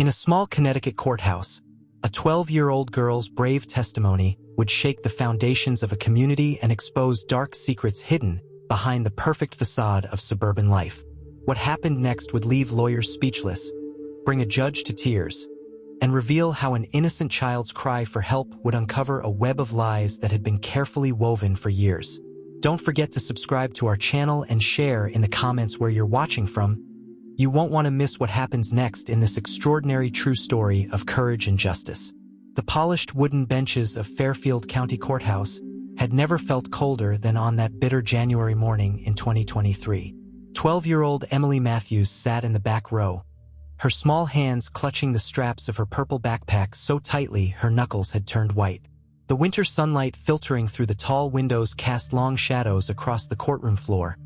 In a small Connecticut courthouse, a 12-year-old girl's brave testimony would shake the foundations of a community and expose dark secrets hidden behind the perfect facade of suburban life. What happened next would leave lawyers speechless, bring a judge to tears, and reveal how an innocent child's cry for help would uncover a web of lies that had been carefully woven for years. Don't forget to subscribe to our channel and share in the comments where you're watching from. You won't want to miss what happens next in this extraordinary true story of courage and justice. The polished wooden benches of Fairfield County Courthouse had never felt colder than on that bitter January morning in 2023. 12-year-old Emily Matthews sat in the back row, her small hands clutching the straps of her purple backpack so tightly her knuckles had turned white. The winter sunlight filtering through the tall windows cast long shadows across the courtroom floor,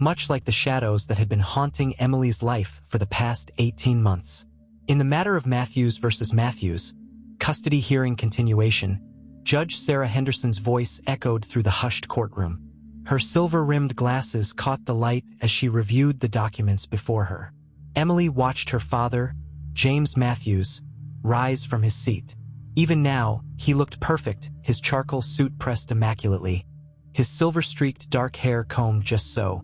much like the shadows that had been haunting Emily's life for the past 18 months. In the matter of Matthews versus Matthews, custody hearing continuation, Judge Sarah Henderson's voice echoed through the hushed courtroom. Her silver-rimmed glasses caught the light as she reviewed the documents before her. Emily watched her father, James Matthews, rise from his seat. Even now, he looked perfect, his charcoal suit pressed immaculately, his silver-streaked dark hair combed just so,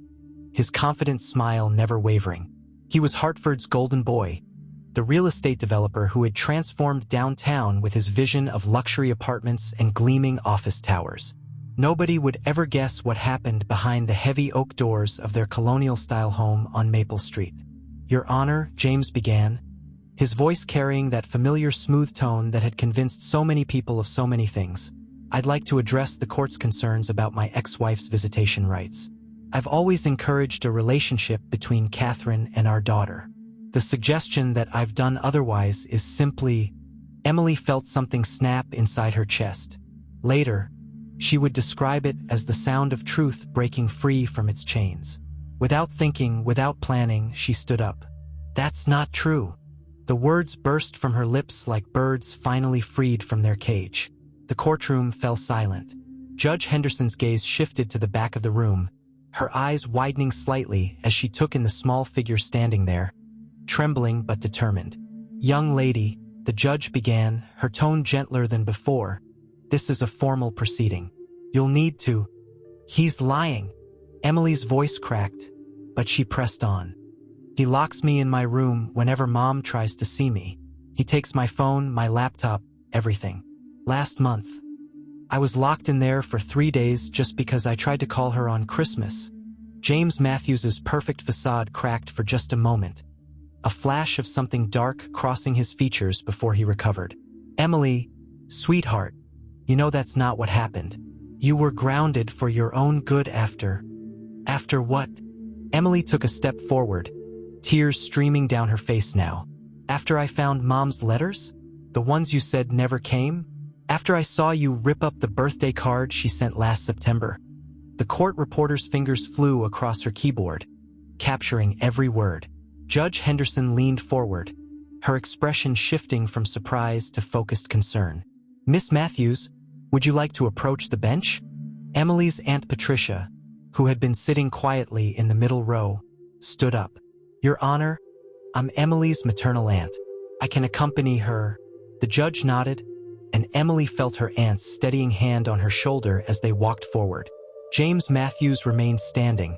his confident smile never wavering. He was Hartford's golden boy, the real estate developer who had transformed downtown with his vision of luxury apartments and gleaming office towers. Nobody would ever guess what happened behind the heavy oak doors of their colonial-style home on Maple Street. "Your Honor," James began, his voice carrying that familiar smooth tone that had convinced so many people of so many things. "I'd like to address the court's concerns about my ex-wife's visitation rights. I've always encouraged a relationship between Catherine and our daughter. The suggestion that I've done otherwise is simply—" Emily felt something snap inside her chest. Later, she would describe it as the sound of truth breaking free from its chains. Without thinking, without planning, she stood up. "That's not true." The words burst from her lips like birds finally freed from their cage. The courtroom fell silent. Judge Henderson's gaze shifted to the back of the room, her eyes widening slightly as she took in the small figure standing there, trembling but determined. "Young lady," the judge began, her tone gentler than before, "this is a formal proceeding. You'll need to—" "He's lying." Emily's voice cracked, but she pressed on. "He locks me in my room whenever Mom tries to see me. He takes my phone, my laptop, everything. Last month, I was locked in there for 3 days just because I tried to call her on Christmas." James Matthews's perfect facade cracked for just a moment, a flash of something dark crossing his features before he recovered. "Emily, sweetheart, you know that's not what happened. You were grounded for your own good after what?" Emily took a step forward, tears streaming down her face now. "After I found Mom's letters? The ones you said never came? After I saw you rip up the birthday card she sent last September?" The court reporter's fingers flew across her keyboard, capturing every word. Judge Henderson leaned forward, her expression shifting from surprise to focused concern. "Miss Matthews, would you like to approach the bench?" Emily's Aunt Patricia, who had been sitting quietly in the middle row, stood up. "Your Honor, I'm Emily's maternal aunt. I can accompany her." The judge nodded, and Emily felt her aunt's steadying hand on her shoulder as they walked forward. James Matthews remained standing,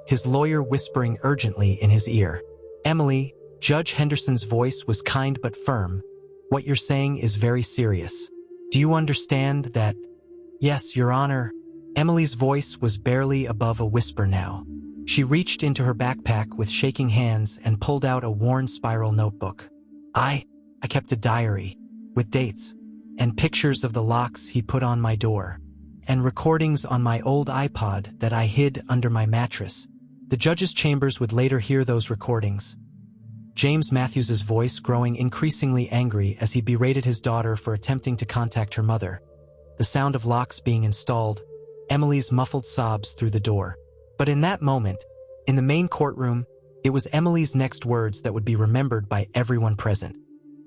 his lawyer whispering urgently in his ear. "Emily," Judge Henderson's voice was kind but firm, "what you're saying is very serious. Do you understand that?" "Yes, Your Honor." Emily's voice was barely above a whisper now. She reached into her backpack with shaking hands and pulled out a worn spiral notebook. I kept a diary, with dates, and pictures of the locks he put on my door, and recordings on my old iPod that I hid under my mattress. The judge's chambers would later hear those recordings. James Matthews's voice growing increasingly angry as he berated his daughter for attempting to contact her mother. The sound of locks being installed, Emily's muffled sobs through the door. But in that moment, in the main courtroom, it was Emily's next words that would be remembered by everyone present.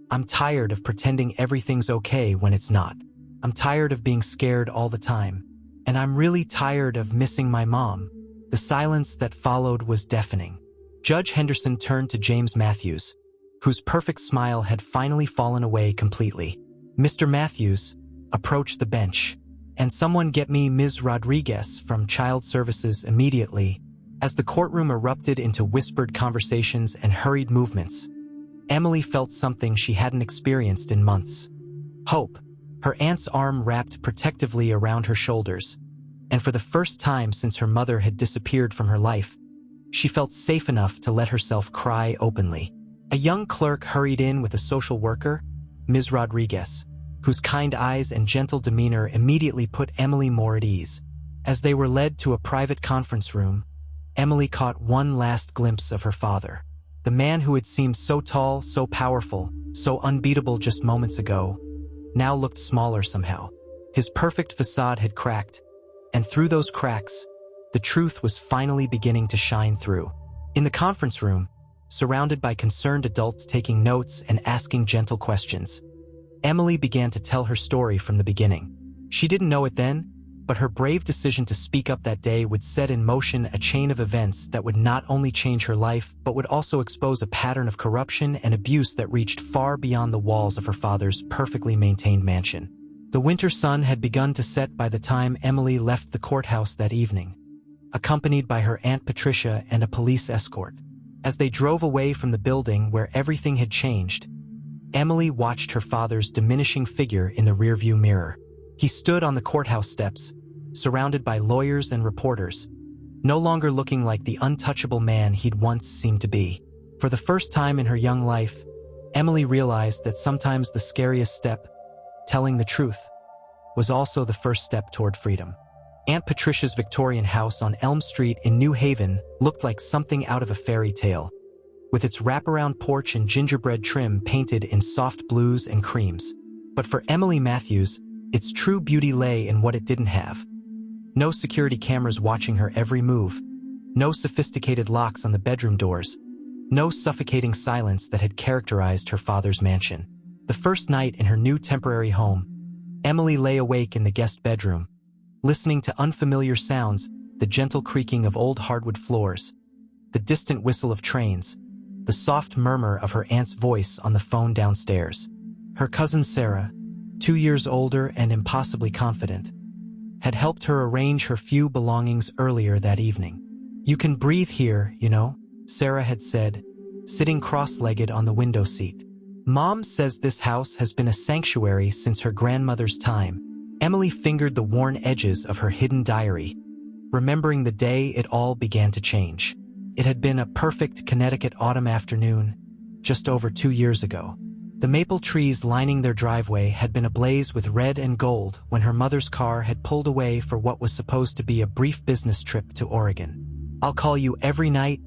"I'm tired of pretending everything's okay when it's not. I'm tired of being scared all the time. And I'm really tired of missing my mom." The silence that followed was deafening. Judge Henderson turned to James Matthews, whose perfect smile had finally fallen away completely. Mr. Matthews, approach the bench. And someone get me Ms. Rodriguez from Child Services immediately. As the courtroom erupted into whispered conversations and hurried movements, Emily felt something she hadn't experienced in months. Hope, her aunt's arm wrapped protectively around her shoulders, and for the first time since her mother had disappeared from her life, she felt safe enough to let herself cry openly. A young clerk hurried in with a social worker, Ms. Rodriguez, whose kind eyes and gentle demeanor immediately put Emily more at ease. As they were led to a private conference room, Emily caught one last glimpse of her father. The man who had seemed so tall, so powerful, so unbeatable just moments ago, now looked smaller somehow. His perfect facade had cracked, and through those cracks, the truth was finally beginning to shine through. In the conference room, surrounded by concerned adults taking notes and asking gentle questions, Emily began to tell her story from the beginning. She didn't know it then, but her brave decision to speak up that day would set in motion a chain of events that would not only change her life, but would also expose a pattern of corruption and abuse that reached far beyond the walls of her father's perfectly maintained mansion. The winter sun had begun to set by the time Emily left the courthouse that evening, accompanied by her Aunt Patricia and a police escort. As they drove away from the building where everything had changed, Emily watched her father's diminishing figure in the rearview mirror. He stood on the courthouse steps, surrounded by lawyers and reporters, no longer looking like the untouchable man he'd once seemed to be. For the first time in her young life, Emily realized that sometimes the scariest step, telling the truth, was also the first step toward freedom. Aunt Patricia's Victorian house on Elm Street in New Haven looked like something out of a fairy tale, with its wraparound porch and gingerbread trim painted in soft blues and creams. But for Emily Matthews, its true beauty lay in what it didn't have. No security cameras watching her every move, no sophisticated locks on the bedroom doors, no suffocating silence that had characterized her father's mansion. The first night in her new temporary home, Emily lay awake in the guest bedroom, listening to unfamiliar sounds, the gentle creaking of old hardwood floors, the distant whistle of trains, the soft murmur of her aunt's voice on the phone downstairs. Her cousin Sarah, 2 years older and impossibly confident, had helped her arrange her few belongings earlier that evening. "You can breathe here, you know," Sarah had said, sitting cross-legged on the window seat. "Mom says this house has been a sanctuary since her grandmother's time." Emily fingered the worn edges of her hidden diary, remembering the day it all began to change. It had been a perfect Connecticut autumn afternoon, just over 2 years ago. The maple trees lining their driveway had been ablaze with red and gold when her mother's car had pulled away for what was supposed to be a brief business trip to Oregon. "I'll call you every night,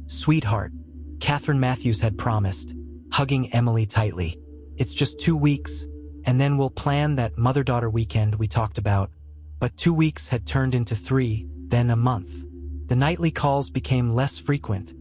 sweetheart," Catherine Matthews had promised, hugging Emily tightly. "It's just 2 weeks, and then we'll plan that mother-daughter weekend we talked about." But 2 weeks had turned into 3, then a month. The nightly calls became less frequent,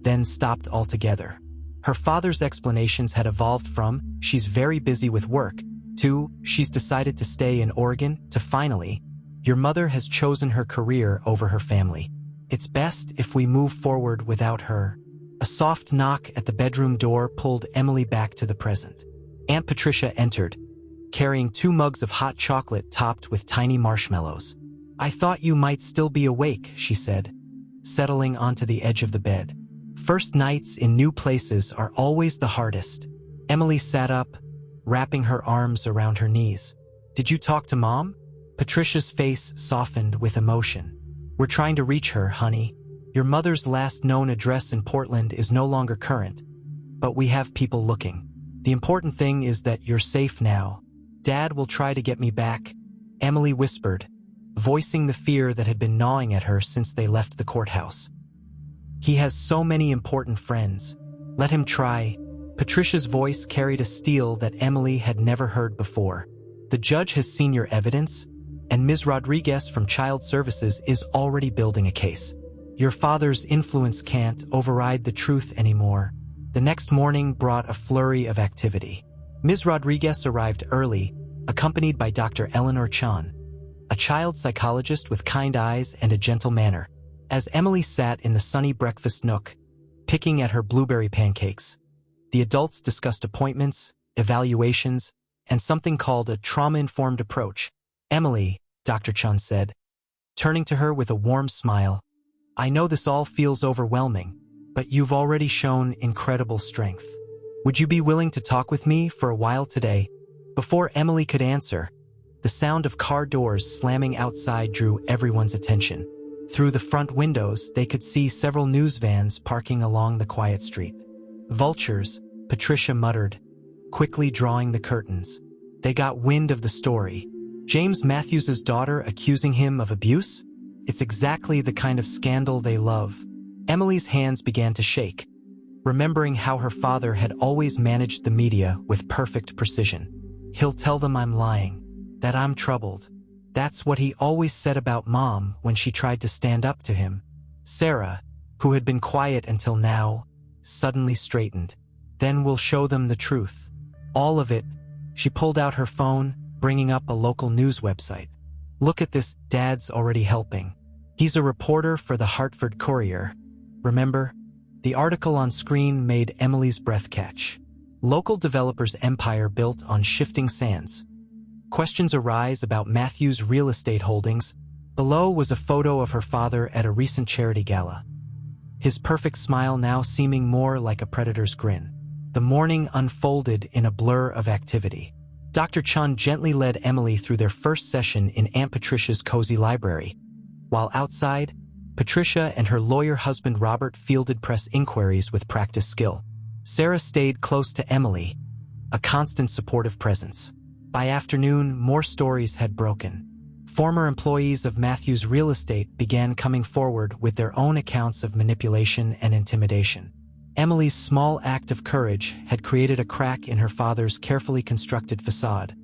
then stopped altogether. Her father's explanations had evolved from, "She's very busy with work," to, "She's decided to stay in Oregon," to finally, "Your mother has chosen her career over her family. It's best if we move forward without her." A soft knock at the bedroom door pulled Emily back to the present. Aunt Patricia entered, carrying 2 mugs of hot chocolate topped with tiny marshmallows. "I thought you might still be awake," she said, settling onto the edge of the bed. First nights in new places are always the hardest. Emily sat up, wrapping her arms around her knees. "Did you talk to Mom?" Patricia's face softened with emotion. "We're trying to reach her, honey. Your mother's last known address in Portland is no longer current, but we have people looking. The important thing is that you're safe now. Dad will try to get me back," Emily whispered, voicing the fear that had been gnawing at her since they left the courthouse. "He has so many important friends. Let him try." Patricia's voice carried a steel that Emily had never heard before. "The judge has seen your evidence, and Ms. Rodriguez from Child Services is already building a case. Your father's influence can't override the truth anymore." The next morning brought a flurry of activity. Ms. Rodriguez arrived early, accompanied by Dr. Eleanor Chan, a child psychologist with kind eyes and a gentle manner. As Emily sat in the sunny breakfast nook, picking at her blueberry pancakes, The adults discussed appointments, evaluations, and something called a trauma-informed approach. "Emily," Dr. Chun said, turning to her with a warm smile, "I know this all feels overwhelming, but you've already shown incredible strength. Would you be willing to talk with me for a while today?" Before Emily could answer, the sound of car doors slamming outside drew everyone's attention. Through the front windows, they could see several news vans parking along the quiet street. "Vultures," Patricia muttered, quickly drawing the curtains. They got wind of the story. James Matthews's daughter accusing him of abuse? It's exactly the kind of scandal they love. Emily's hands began to shake, remembering how her father had always managed the media with perfect precision. "He'll tell them I'm lying, that I'm troubled." That's what he always said about Mom when she tried to stand up to him. Sarah, who had been quiet until now, suddenly straightened. "Then we'll show them the truth. All of it." She pulled out her phone, bringing up a local news website. "Look at this, Dad's already helping. He's a reporter for the Hartford Courier. Remember?" The article on screen made Emily's breath catch. Local developers' empire built on shifting sands. Questions arise about Matthew's real estate holdings. Below was a photo of her father at a recent charity gala, his perfect smile now seeming more like a predator's grin. The morning unfolded in a blur of activity. Dr. Chun gently led Emily through their first session in Aunt Patricia's cozy library. While outside, Patricia and her lawyer husband Robert fielded press inquiries with practiced skill. Sarah stayed close to Emily, a constant supportive presence. By afternoon, more stories had broken. Former employees of Matthew's real estate began coming forward with their own accounts of manipulation and intimidation. Emily's small act of courage had created a crack in her father's carefully constructed facade,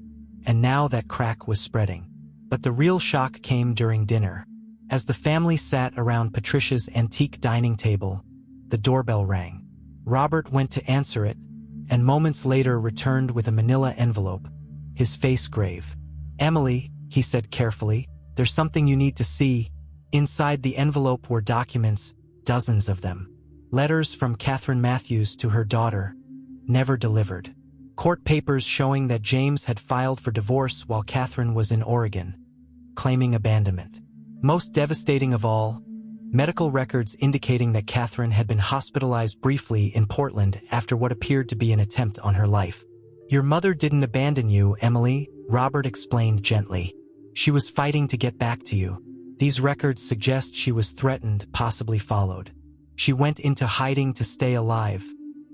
and now that crack was spreading. But the real shock came during dinner. As the family sat around Patricia's antique dining table, the doorbell rang. Robert went to answer it, and moments later returned with a manila envelope, his face grave. "Emily," he said carefully, "there's something you need to see." Inside the envelope were documents, dozens of them. Letters from Catherine Matthews to her daughter, never delivered. Court papers showing that James had filed for divorce while Catherine was in Oregon, claiming abandonment. Most devastating of all, medical records indicating that Catherine had been hospitalized briefly in Portland after what appeared to be an attempt on her life. "Your mother didn't abandon you, Emily," Robert explained gently. "She was fighting to get back to you. These records suggest she was threatened, possibly followed. She went into hiding to stay alive."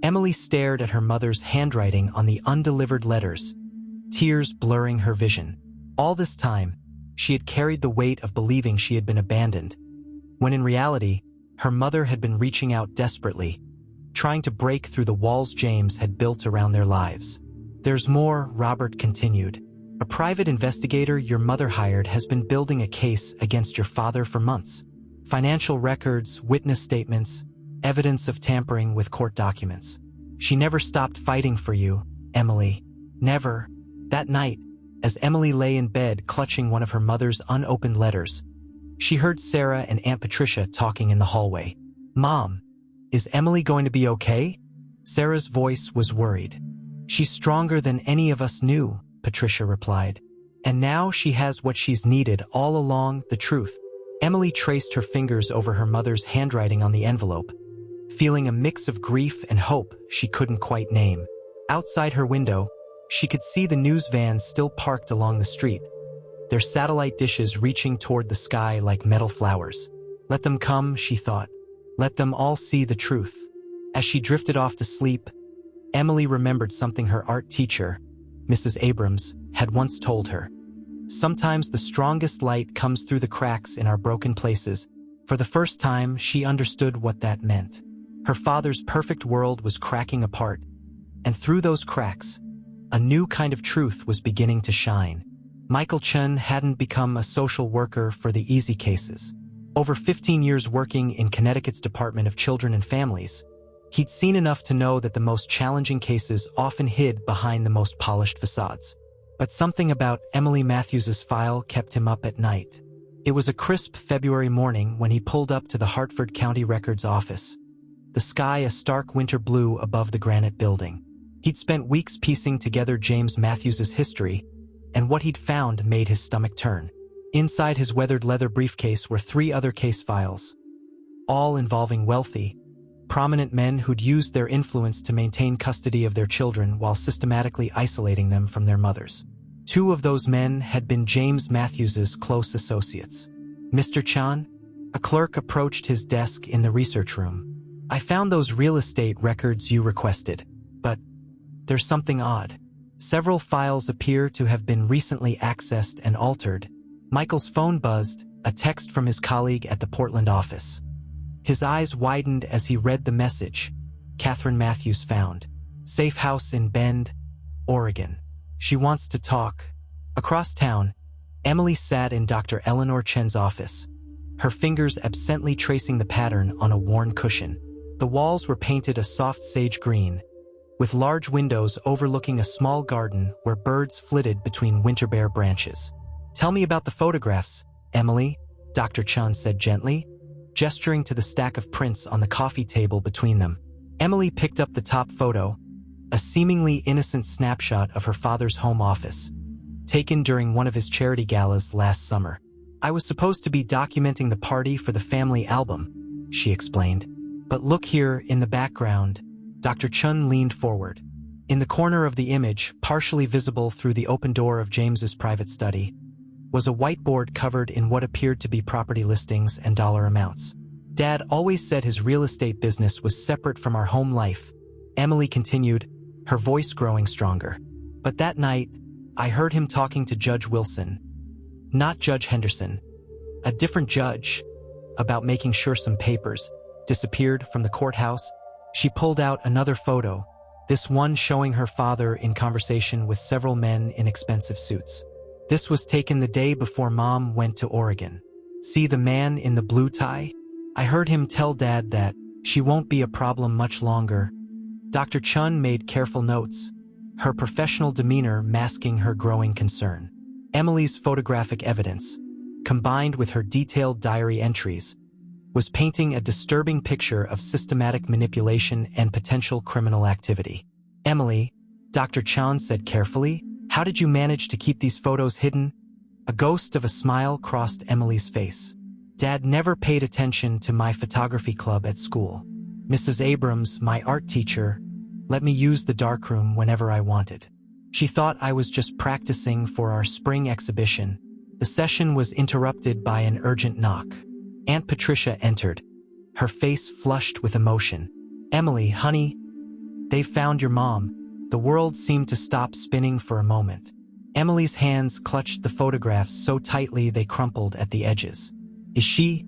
Emily stared at her mother's handwriting on the undelivered letters, tears blurring her vision. All this time, she had carried the weight of believing she had been abandoned, when in reality, her mother had been reaching out desperately, trying to break through the walls James had built around their lives. "There's more," Robert continued. "A private investigator your mother hired has been building a case against your father for months. Financial records, witness statements, evidence of tampering with court documents. She never stopped fighting for you, Emily. Never." That night, as Emily lay in bed clutching one of her mother's unopened letters, she heard Sarah and Aunt Patricia talking in the hallway. "Mom, is Emily going to be okay?" Sarah's voice was worried. "She's stronger than any of us knew," Patricia replied. "And now she has what she's needed all along, the truth." Emily traced her fingers over her mother's handwriting on the envelope, feeling a mix of grief and hope she couldn't quite name. Outside her window, she could see the news vans still parked along the street, their satellite dishes reaching toward the sky like metal flowers. Let them come, she thought. Let them all see the truth. As she drifted off to sleep, Emily remembered something her art teacher, Mrs. Abrams, had once told her. Sometimes the strongest light comes through the cracks in our broken places. For the first time, she understood what that meant. Her father's perfect world was cracking apart, and through those cracks, a new kind of truth was beginning to shine. Michael Chun hadn't become a social worker for the easy cases. Over 15 years working in Connecticut's Department of Children and Families, he'd seen enough to know that the most challenging cases often hid behind the most polished facades. But something about Emily Matthews's file kept him up at night. It was a crisp February morning when he pulled up to the Hartford County Records office. the sky a stark winter blue above the granite building. He'd spent weeks piecing together James Matthews's history, and what he'd found made his stomach turn. Inside his weathered leather briefcase were 3 other case files, all involving wealthy, prominent men who'd used their influence to maintain custody of their children while systematically isolating them from their mothers. 2 of those men had been James Matthews's close associates. "Mr. Chan?" A clerk approached his desk in the research room. "I found those real estate records you requested, but there's something odd. Several files appear to have been recently accessed and altered." Michael's phone buzzed, a text from his colleague at the Portland office. His eyes widened as he read the message. "Catherine Matthews found. Safe house in Bend, Oregon. She wants to talk." Across town, Emily sat in Dr. Eleanor Chen's office, her fingers absently tracing the pattern on a worn cushion. The walls were painted a soft sage green, with large windows overlooking a small garden where birds flitted between winter bare branches. "Tell me about the photographs, Emily," Dr. Chen said gently, gesturing to the stack of prints on the coffee table between them. Emily picked up the top photo, a seemingly innocent snapshot of her father's home office, taken during one of his charity galas last summer. "I was supposed to be documenting the party for the family album," she explained. "But look here in the background." Dr. Chun leaned forward. In the corner of the image, partially visible through the open door of James's private study, was a whiteboard covered in what appeared to be property listings and dollar amounts. "Dad always said his real estate business was separate from our home life," Emily continued, her voice growing stronger. "But that night, I heard him talking to Judge Wilson, not Judge Henderson, a different judge, about making sure some papers disappeared from the courthouse." She pulled out another photo, this one showing her father in conversation with several men in expensive suits. "This was taken the day before Mom went to Oregon. See the man in the blue tie? I heard him tell Dad that she won't be a problem much longer." Dr. Chun made careful notes, her professional demeanor masking her growing concern. Emily's photographic evidence, combined with her detailed diary entries, was painting a disturbing picture of systematic manipulation and potential criminal activity. "Emily," Dr. Chan said carefully, "how did you manage to keep these photos hidden?" A ghost of a smile crossed Emily's face. "Dad never paid attention to my photography club at school. Mrs. Abrams, my art teacher, let me use the darkroom whenever I wanted. She thought I was just practicing for our spring exhibition." The session was interrupted by an urgent knock. Aunt Patricia entered, her face flushed with emotion. "Emily, honey, they've found your mom." The world seemed to stop spinning for a moment. Emily's hands clutched the photographs so tightly they crumpled at the edges. Is she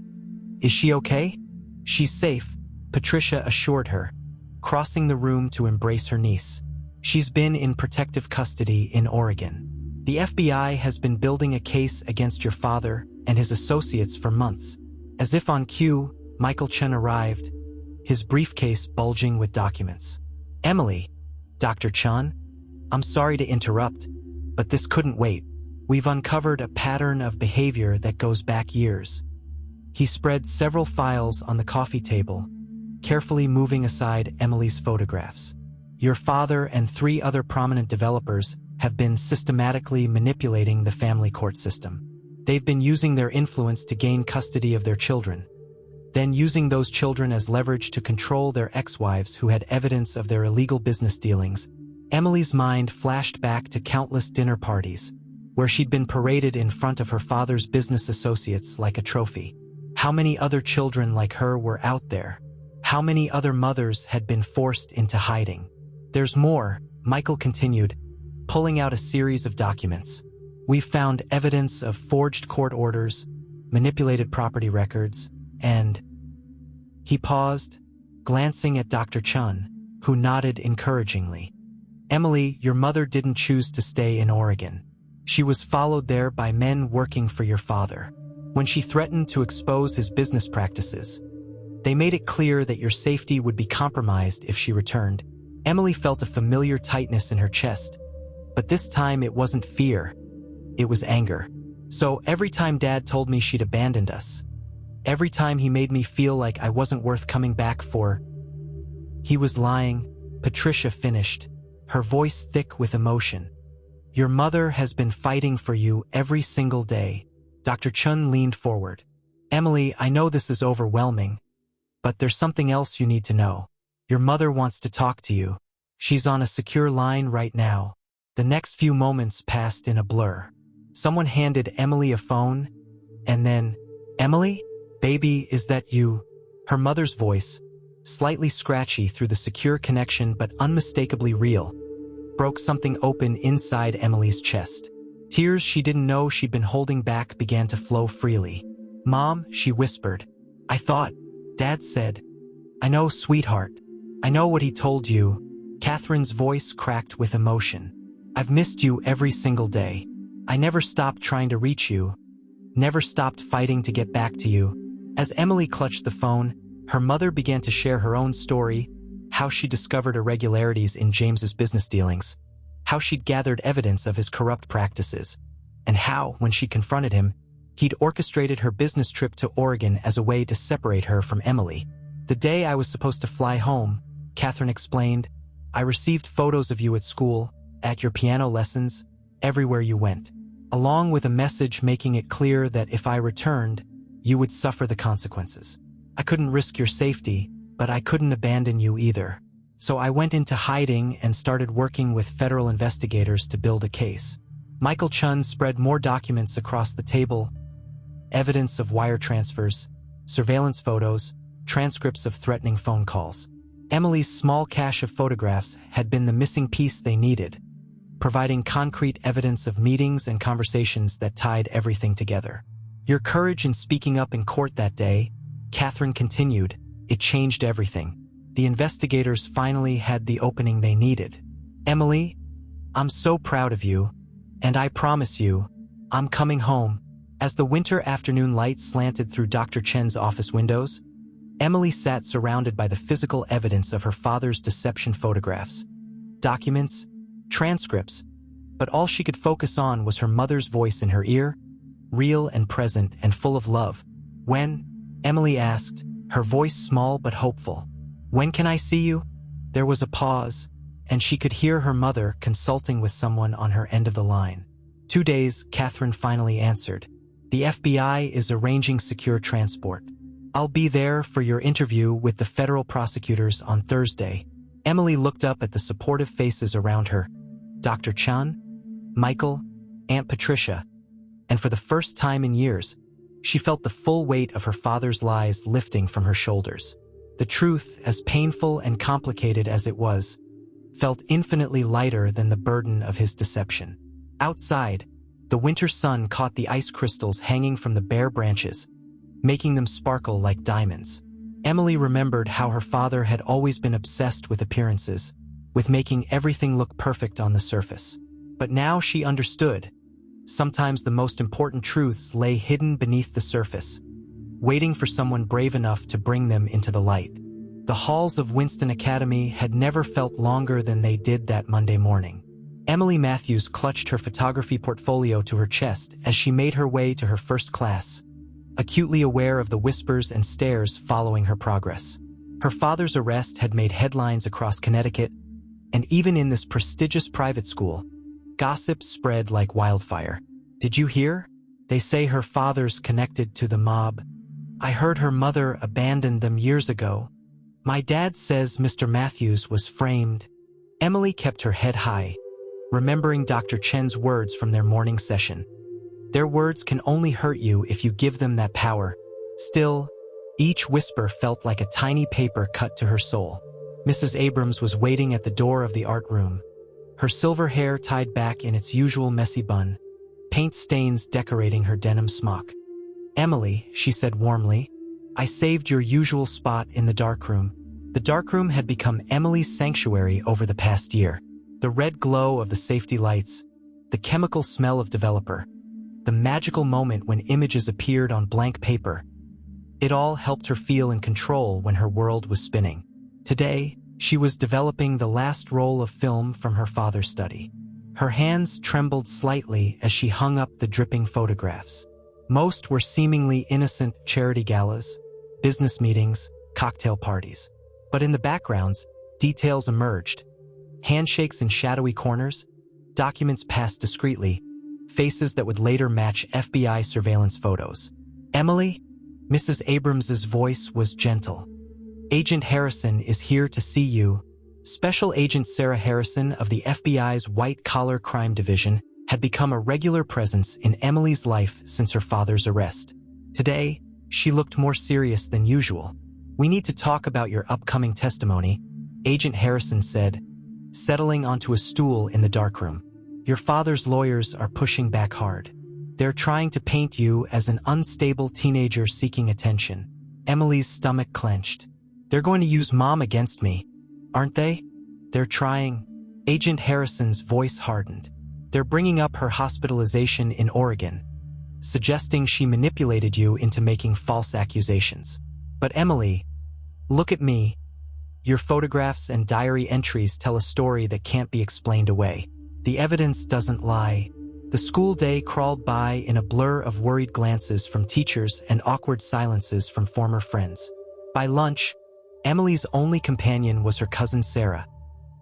okay?" "She's safe," Patricia assured her, crossing the room to embrace her niece. "She's been in protective custody in Oregon. The FBI has been building a case against your father and his associates for months." As if on cue, Michael Chen arrived, his briefcase bulging with documents. "Emily," Dr. Chan, "I'm sorry to interrupt, but this couldn't wait. We've uncovered a pattern of behavior that goes back years." He spread several files on the coffee table, carefully moving aside Emily's photographs. "Your father and 3 other prominent developers have been systematically manipulating the family court system. They've been using their influence to gain custody of their children, then using those children as leverage to control their ex-wives who had evidence of their illegal business dealings." Emily's mind flashed back to countless dinner parties, where she'd been paraded in front of her father's business associates like a trophy. How many other children like her were out there? How many other mothers had been forced into hiding? "There's more," Michael continued, pulling out a series of documents. "We've found evidence of forged court orders, manipulated property records, and..." He paused, glancing at Dr. Chun, who nodded encouragingly. "Emily, your mother didn't choose to stay in Oregon. She was followed there by men working for your father. When she threatened to expose his business practices, they made it clear that your safety would be compromised if she returned." Emily felt a familiar tightness in her chest, but this time it wasn't fear. It was anger. "So every time Dad told me she'd abandoned us, every time he made me feel like I wasn't worth coming back for, He was lying, Patricia finished, her voice thick with emotion. Your mother has been fighting for you every single day. Dr. Chun leaned forward. Emily, I know this is overwhelming, but there's something else you need to know. Your mother wants to talk to you. She's on a secure line right now. The next few moments passed in a blur. Someone handed Emily a phone, and then, Emily? Baby, is that you? Her mother's voice, slightly scratchy through the secure connection but unmistakably real, broke something open inside Emily's chest. Tears she didn't know she'd been holding back began to flow freely. Mom, she whispered. I thought, Dad said. I know, sweetheart. I know what he told you. Catherine's voice cracked with emotion. I've missed you every single day. I never stopped trying to reach you. Never stopped fighting to get back to you. As Emily clutched the phone, her mother began to share her own story, how she discovered irregularities in James's business dealings, how she'd gathered evidence of his corrupt practices, and how, when she confronted him, he'd orchestrated her business trip to Oregon as a way to separate her from Emily. The day I was supposed to fly home, Catherine explained, I received photos of you at school, at your piano lessons, everywhere you went, along with a message making it clear that if I returned, you would suffer the consequences. I couldn't risk your safety, but I couldn't abandon you either. So I went into hiding and started working with federal investigators to build a case. Michael Chun spread more documents across the table, evidence of wire transfers, surveillance photos, transcripts of threatening phone calls. Emily's small cache of photographs had been the missing piece they needed, providing concrete evidence of meetings and conversations that tied everything together. Your courage in speaking up in court that day, Catherine continued, it changed everything. The investigators finally had the opening they needed. Emily, I'm so proud of you, and I promise you, I'm coming home. As the winter afternoon light slanted through Dr. Chen's office windows, Emily sat surrounded by the physical evidence of her father's deception photographs, documents, transcripts, but all she could focus on was her mother's voice in her ear, real and present and full of love. When? Emily asked, her voice small but hopeful. When can I see you? There was a pause, and she could hear her mother consulting with someone on her end of the line. 2 days, Catherine finally answered. The FBI is arranging secure transport. I'll be there for your interview with the federal prosecutors on Thursday. Emily looked up at the supportive faces around her. Dr. Chun, Michael, Aunt Patricia, and for the first time in years, she felt the full weight of her father's lies lifting from her shoulders. The truth, as painful and complicated as it was, felt infinitely lighter than the burden of his deception. Outside, the winter sun caught the ice crystals hanging from the bare branches, making them sparkle like diamonds. Emily remembered how her father had always been obsessed with appearances, with making everything look perfect on the surface. But now she understood. Sometimes the most important truths lay hidden beneath the surface, waiting for someone brave enough to bring them into the light. The halls of Winston Academy had never felt longer than they did that Monday morning. Emily Matthews clutched her photography portfolio to her chest as she made her way to her first class, acutely aware of the whispers and stares following her progress. Her father's arrest had made headlines across Connecticut, and even in this prestigious private school, gossip spread like wildfire. Did you hear? They say her father's connected to the mob. I heard her mother abandoned them years ago. My dad says Mr. Matthews was framed. Emily kept her head high, remembering Dr. Chen's words from their morning session. Their words can only hurt you if you give them that power. Still, each whisper felt like a tiny paper cut to her soul. Mrs. Abrams was waiting at the door of the art room, her silver hair tied back in its usual messy bun, paint stains decorating her denim smock. Emily, she said warmly, I saved your usual spot in the darkroom. The darkroom had become Emily's sanctuary over the past year. The red glow of the safety lights, the chemical smell of developer, the magical moment when images appeared on blank paper. It all helped her feel in control when her world was spinning. Today, she was developing the last roll of film from her father's study. Her hands trembled slightly as she hung up the dripping photographs. Most were seemingly innocent charity galas, business meetings, cocktail parties. But in the backgrounds, Details emerged. Handshakes in shadowy corners, documents passed discreetly, faces that would later match FBI surveillance photos. Emily? Mrs. Abrams's voice was gentle. Agent Harrison is here to see you. Special Agent Sarah Harrison of the FBI's White-Collar Crime Division had become a regular presence in Emily's life since her father's arrest. Today, she looked more serious than usual. "We need to talk about your upcoming testimony," Agent Harrison said, settling onto a stool in the darkroom. "Your father's lawyers are pushing back hard. They're trying to paint you as an unstable teenager seeking attention." Emily's stomach clenched. "They're going to use Mom against me, aren't they?" "They're trying." Agent Harrison's voice hardened. "They're bringing up her hospitalization in Oregon, suggesting she manipulated you into making false accusations." "But Emily, look at me. Your photographs and diary entries tell a story that can't be explained away. The evidence doesn't lie." The school day crawled by in a blur of worried glances from teachers and awkward silences from former friends. By lunch, Emily's only companion was her cousin Sarah,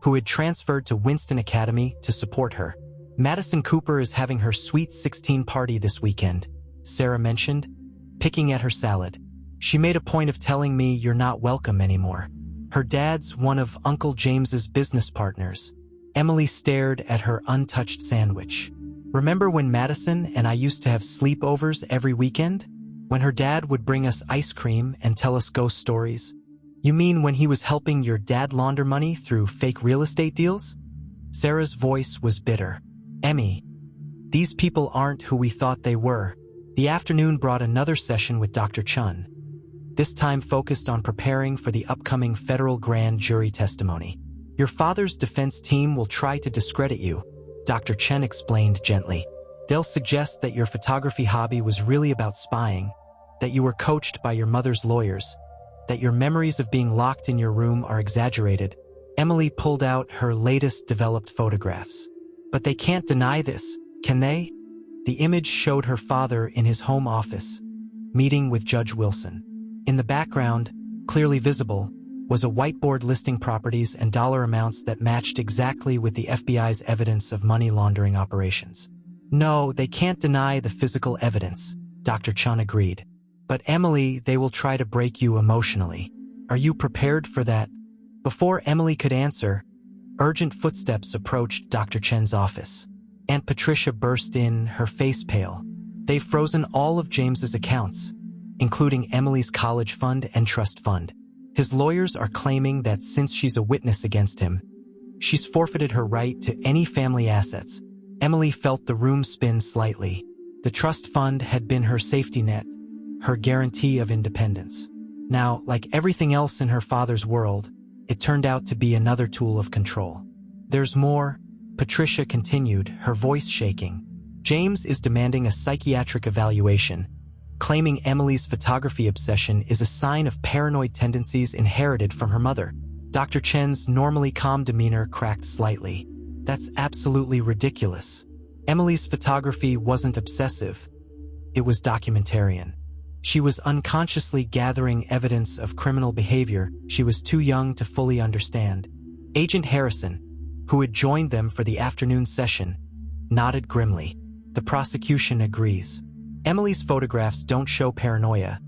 who had transferred to Winston Academy to support her. "Madison Cooper is having her Sweet 16 party this weekend," Sarah mentioned, picking at her salad. "She made a point of telling me you're not welcome anymore. Her dad's one of Uncle James's business partners." Emily stared at her untouched sandwich. "Remember when Madison and I used to have sleepovers every weekend? When her dad would bring us ice cream and tell us ghost stories?" "You mean when he was helping your dad launder money through fake real estate deals?" Sarah's voice was bitter. "Emmy, these people aren't who we thought they were." The afternoon brought another session with Dr. Chun, this time focused on preparing for the upcoming federal grand jury testimony. "Your father's defense team will try to discredit you," Dr. Chen explained gently. "They'll suggest that your photography hobby was really about spying, that you were coached by your mother's lawyers, that your memories of being locked in your room are exaggerated." Emily pulled out her latest developed photographs. "But they can't deny this, can they?" The image showed her father in his home office, meeting with Judge Wilson. In the background, clearly visible, was a whiteboard listing properties and dollar amounts that matched exactly with the FBI's evidence of money laundering operations. "No, they can't deny the physical evidence," Dr. Chun agreed. "But Emily, they will try to break you emotionally. Are you prepared for that?" Before Emily could answer, urgent footsteps approached Dr. Chen's office. Aunt Patricia burst in, her face pale. "They've frozen all of James's accounts, including Emily's college fund and trust fund. His lawyers are claiming that since she's a witness against him, she's forfeited her right to any family assets." Emily felt the room spin slightly. The trust fund had been her safety net, her guarantee of independence. Now, like everything else in her father's world, it turned out to be another tool of control. "There's more," Patricia continued, her voice shaking. "James is demanding a psychiatric evaluation, claiming Emily's photography obsession is a sign of paranoid tendencies inherited from her mother." Dr. Chen's normally calm demeanor cracked slightly. "That's absolutely ridiculous. Emily's photography wasn't obsessive. It was documentarian. She was unconsciously gathering evidence of criminal behavior she was too young to fully understand." Agent Harrison, who had joined them for the afternoon session, nodded grimly. "The prosecution agrees. Emily's photographs don't show paranoia.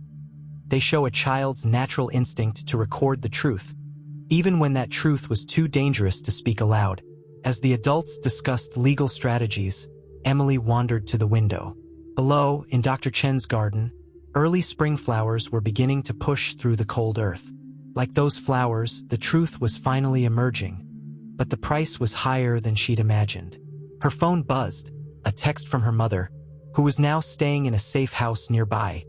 They show a child's natural instinct to record the truth, even when that truth was too dangerous to speak aloud." As the adults discussed legal strategies, Emily wandered to the window. Below, in Dr. Chen's garden, early spring flowers were beginning to push through the cold earth. Like those flowers, the truth was finally emerging, but the price was higher than she'd imagined. Her phone buzzed, a text from her mother, who was now staying in a safe house nearby.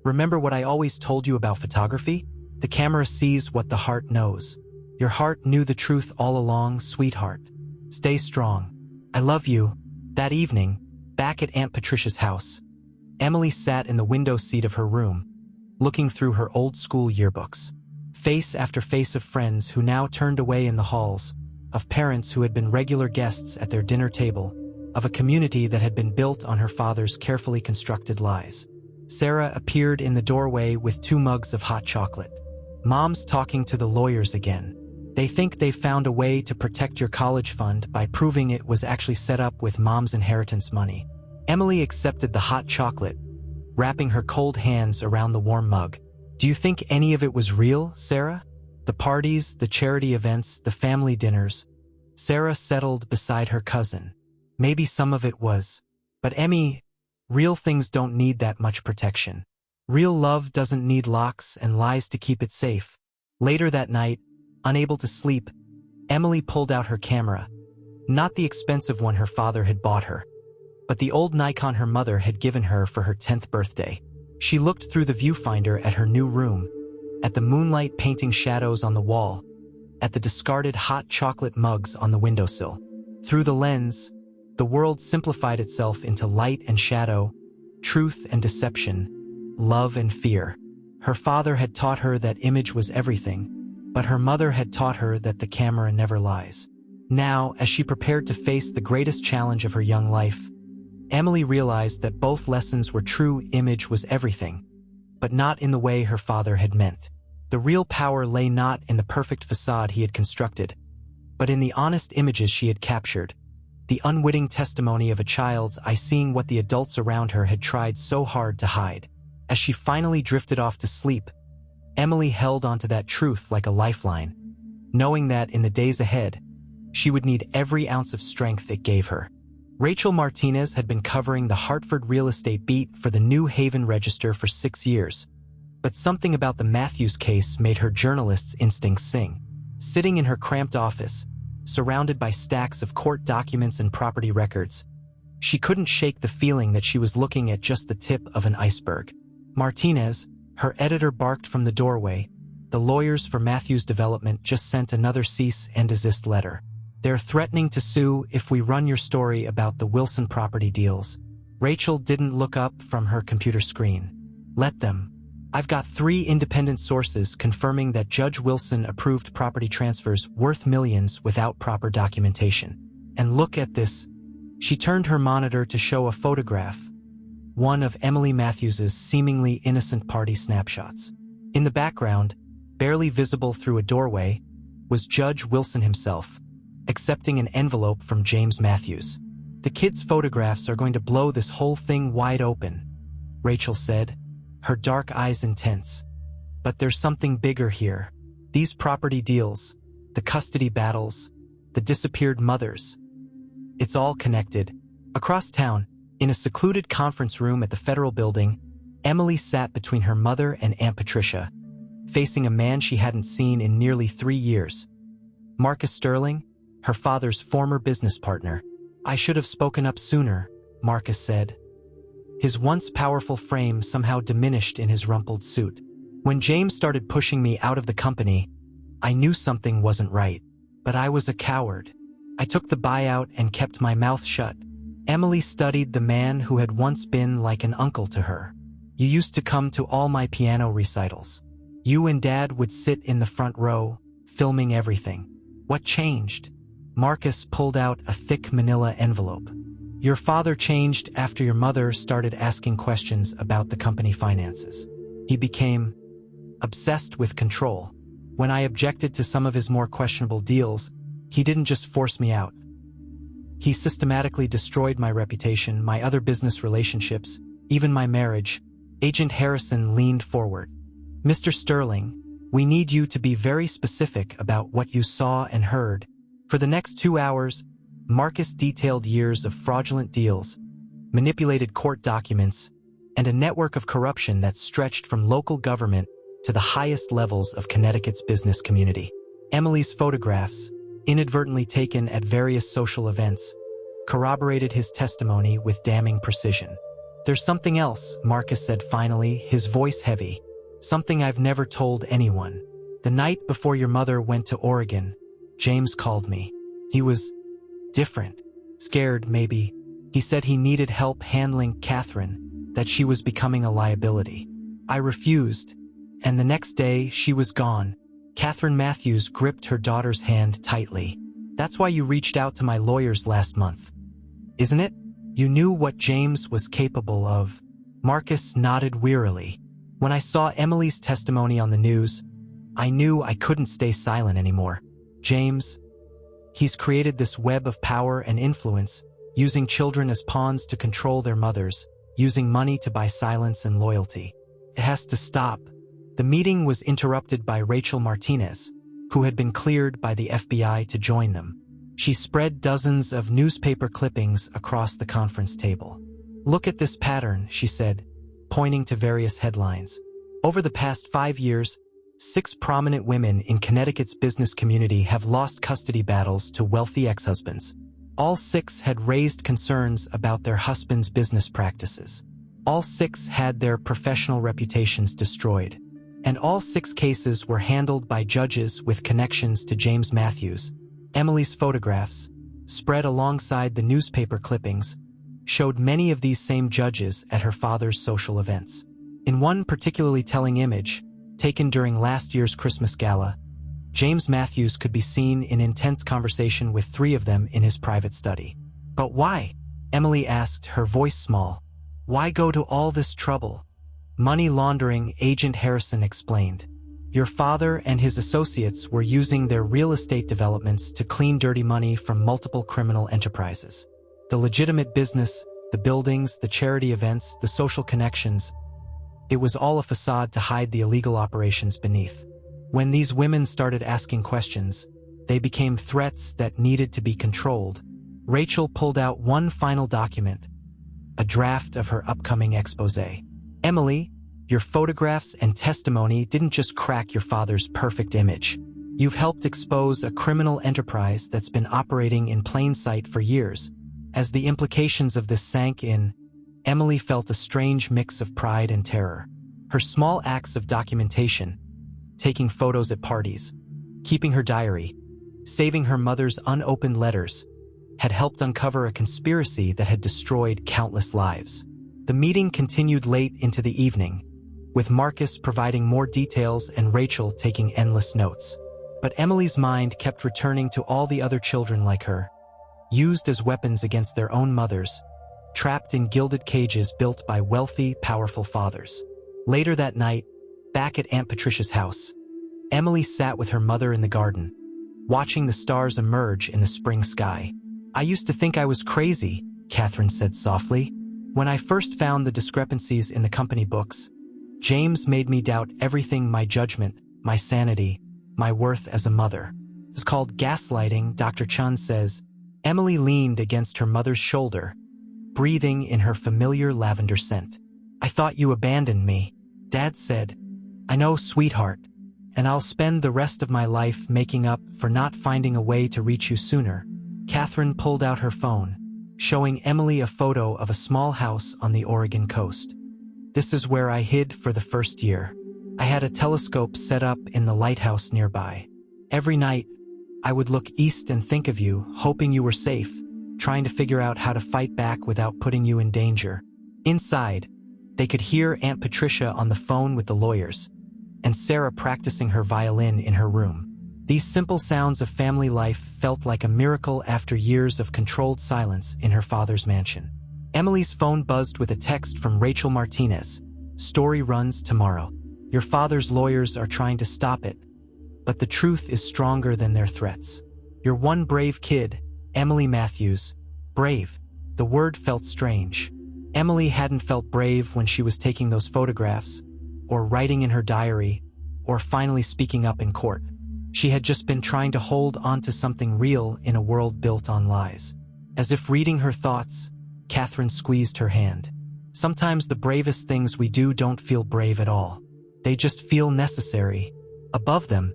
"Remember what I always told you about photography? The camera sees what the heart knows. Your heart knew the truth all along, sweetheart. Stay strong. I love you." That evening, back at Aunt Patricia's house, Emily sat in the window seat of her room, looking through her old school yearbooks. Face after face of friends who now turned away in the halls, of parents who had been regular guests at their dinner table, of a community that had been built on her father's carefully constructed lies. Sarah appeared in the doorway with 2 mugs of hot chocolate. "Mom's talking to the lawyers again. They think they've found a way to protect your college fund by proving it was actually set up with mom's inheritance money. Emily accepted the hot chocolate, wrapping her cold hands around the warm mug. Do you think any of it was real, Sarah? The parties, the charity events, the family dinners. Sarah settled beside her cousin. Maybe some of it was. But Emmy, real things don't need that much protection. Real love doesn't need locks and lies to keep it safe. Later that night, unable to sleep, Emily pulled out her camera. Not the expensive one her father had bought her, but the old Nikon her mother had given her for her 10th birthday. She looked through the viewfinder at her new room, at the moonlight painting shadows on the wall, at the discarded hot chocolate mugs on the windowsill. Through the lens, the world simplified itself into light and shadow, truth and deception, love and fear. Her father had taught her that image was everything, but her mother had taught her that the camera never lies. Now, as she prepared to face the greatest challenge of her young life, Emily realized that both lessons were true. Image was everything, but not in the way her father had meant. The real power lay not in the perfect facade he had constructed, but in the honest images she had captured, the unwitting testimony of a child's eye seeing what the adults around her had tried so hard to hide. As she finally drifted off to sleep, Emily held onto that truth like a lifeline, knowing that in the days ahead, she would need every ounce of strength it gave her. Rachel Martinez had been covering the Hartford real estate beat for the New Haven Register for 6 years, but something about the Matthews case made her journalist's instincts sing. Sitting in her cramped office, surrounded by stacks of court documents and property records, she couldn't shake the feeling that she was looking at just the tip of an iceberg. Martinez, her editor, barked from the doorway. The lawyers for Matthews Development just sent another cease and desist letter. They're threatening to sue if we run your story about the Wilson property deals. Rachel didn't look up from her computer screen. Let them. I've got 3 independent sources confirming that Judge Wilson approved property transfers worth millions without proper documentation. And look at this. She turned her monitor to show a photograph, one of Emily Matthews's seemingly innocent party snapshots. In the background, barely visible through a doorway, was Judge Wilson himself, accepting an envelope from James Matthews. The kids' photographs are going to blow this whole thing wide open, Rachel said, her dark eyes intense. But there's something bigger here. These property deals, the custody battles, the disappeared mothers. It's all connected. Across town, in a secluded conference room at the Federal Building, Emily sat between her mother and Aunt Patricia, facing a man she hadn't seen in nearly 3 years. Marcus Sterling, her father's former business partner. I should have spoken up sooner, Marcus said. His once powerful frame somehow diminished in his rumpled suit. When James started pushing me out of the company, I knew something wasn't right, but I was a coward. I took the buyout and kept my mouth shut. Emily studied the man who had once been like an uncle to her. You used to come to all my piano recitals. You and Dad would sit in the front row, filming everything. What changed? Marcus pulled out a thick manila envelope. Your father changed after your mother started asking questions about the company finances. He became obsessed with control. When I objected to some of his more questionable deals, he didn't just force me out. He systematically destroyed my reputation, my other business relationships, even my marriage. Agent Harrison leaned forward. Mr. Sterling, we need you to be very specific about what you saw and heard. For the next 2 hours, Marcus detailed years of fraudulent deals, manipulated court documents, and a network of corruption that stretched from local government to the highest levels of Connecticut's business community. Emily's photographs, inadvertently taken at various social events, corroborated his testimony with damning precision. There's something else, Marcus said finally, his voice heavy. Something I've never told anyone. The night before your mother went to Oregon, James called me. He was different. Scared, maybe. He said he needed help handling Catherine, that she was becoming a liability. I refused, and the next day she was gone. Catherine Matthews gripped her daughter's hand tightly. That's why you reached out to my lawyers last month, isn't it? You knew what James was capable of. Marcus nodded wearily. When I saw Emily's testimony on the news, I knew I couldn't stay silent anymore. James, he's created this web of power and influence, using children as pawns to control their mothers, using money to buy silence and loyalty. It has to stop. The meeting was interrupted by Rachel Martinez, who had been cleared by the FBI to join them. She spread dozens of newspaper clippings across the conference table. "Look at this pattern," she said, pointing to various headlines. "Over the past 5 years, 6 prominent women in Connecticut's business community have lost custody battles to wealthy ex-husbands. All 6 had raised concerns about their husbands' business practices. All 6 had their professional reputations destroyed. And all 6 cases were handled by judges with connections to James Matthews." Emily's photographs, spread alongside the newspaper clippings, showed many of these same judges at her father's social events. In one particularly telling image, taken during last year's Christmas gala, James Matthews could be seen in intense conversation with 3 of them in his private study. "But why?" Emily asked, her voice small. "Why go to all this trouble?" "Money laundering," Agent Harrison explained. "Your father and his associates were using their real estate developments to clean dirty money from multiple criminal enterprises. The legitimate business, the buildings, the charity events, the social connections, it was all a facade to hide the illegal operations beneath. When these women started asking questions, they became threats that needed to be controlled." Rachel pulled out one final document, a draft of her upcoming exposé. "Emily, your photographs and testimony didn't just crack your father's perfect image. You've helped expose a criminal enterprise that's been operating in plain sight for years." As the implications of this sank in, Emily felt a strange mix of pride and terror. Her small acts of documentation, taking photos at parties, keeping her diary, saving her mother's unopened letters, had helped uncover a conspiracy that had destroyed countless lives. The meeting continued late into the evening, with Marcus providing more details and Rachel taking endless notes. But Emily's mind kept returning to all the other children like her, used as weapons against their own mothers, trapped in gilded cages built by wealthy, powerful fathers. Later that night, back at Aunt Patricia's house, Emily sat with her mother in the garden, watching the stars emerge in the spring sky. "I used to think I was crazy," Catherine said softly. "When I first found the discrepancies in the company books, James made me doubt everything: my judgment, my sanity, my worth as a mother. It's called gaslighting," Dr. Chun says. Emily leaned against her mother's shoulder, breathing in her familiar lavender scent. "I thought you abandoned me," Dad said. "I know, sweetheart, and I'll spend the rest of my life making up for not finding a way to reach you sooner." Catherine pulled out her phone, showing Emily a photo of a small house on the Oregon coast. "This is where I hid for the first year. I had a telescope set up in the lighthouse nearby. Every night, I would look east and think of you, hoping you were safe, trying to figure out how to fight back without putting you in danger." Inside, they could hear Aunt Patricia on the phone with the lawyers, and Sarah practicing her violin in her room. These simple sounds of family life felt like a miracle after years of controlled silence in her father's mansion. Emily's phone buzzed with a text from Rachel Martinez. "Story runs tomorrow. Your father's lawyers are trying to stop it, but the truth is stronger than their threats. You're one brave kid, Emily Matthews." Brave. The word felt strange. Emily hadn't felt brave when she was taking those photographs, or writing in her diary, or finally speaking up in court. She had just been trying to hold on to something real in a world built on lies. As if reading her thoughts, Catherine squeezed her hand. "Sometimes the bravest things we do don't feel brave at all. They just feel necessary." Above them,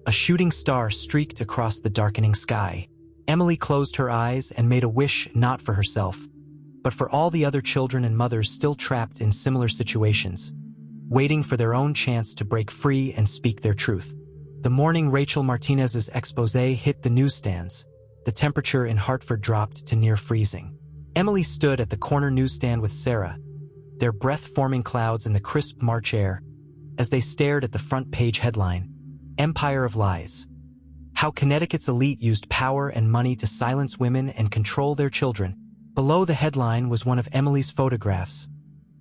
a shooting star streaked across the darkening sky. Emily closed her eyes and made a wish not for herself, but for all the other children and mothers still trapped in similar situations, waiting for their own chance to break free and speak their truth. The morning Rachel Martinez's exposé hit the newsstands, the temperature in Hartford dropped to near freezing. Emily stood at the corner newsstand with Sarah, their breath-forming clouds in the crisp March air, as they stared at the front-page headline, "Empire of Lies. How Connecticut's elite used power and money to silence women and control their children." Below the headline was one of Emily's photographs,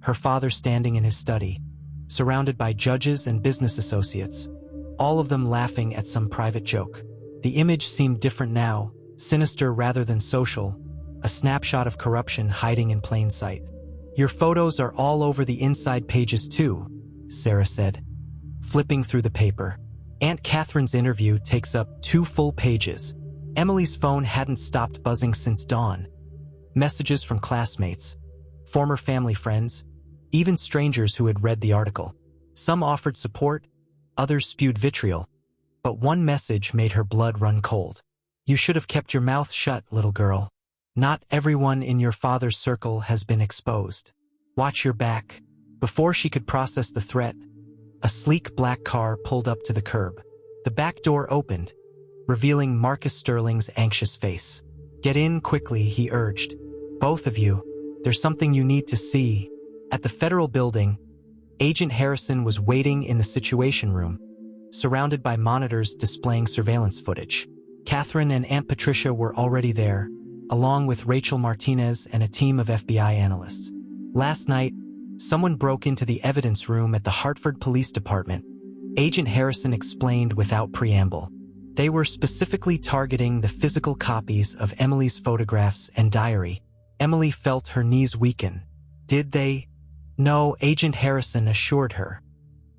her father standing in his study, surrounded by judges and business associates, all of them laughing at some private joke. The image seemed different now, sinister rather than social, a snapshot of corruption hiding in plain sight. "Your photos are all over the inside pages too," Sarah said, flipping through the paper. Aunt Catherine's interview takes up 2 full pages. Emily's phone hadn't stopped buzzing since dawn. Messages from classmates, former family friends, even strangers who had read the article. Some offered support, others spewed vitriol, but one message made her blood run cold. "You should have kept your mouth shut, little girl. Not everyone in your father's circle has been exposed. Watch your back." Before she could process the threat, a sleek black car pulled up to the curb. The back door opened, revealing Marcus Sterling's anxious face. "Get in quickly," he urged. "Both of you. There's something you need to see." At the federal building, Agent Harrison was waiting in the Situation Room, surrounded by monitors displaying surveillance footage. Catherine and Aunt Patricia were already there, along with Rachel Martinez and a team of FBI analysts. Last night, someone broke into the evidence room at the Hartford Police Department. Agent Harrison explained without preamble. They were specifically targeting the physical copies of Emily's photographs and diary. Emily felt her knees weaken. "Did they?" "No," Agent Harrison assured her.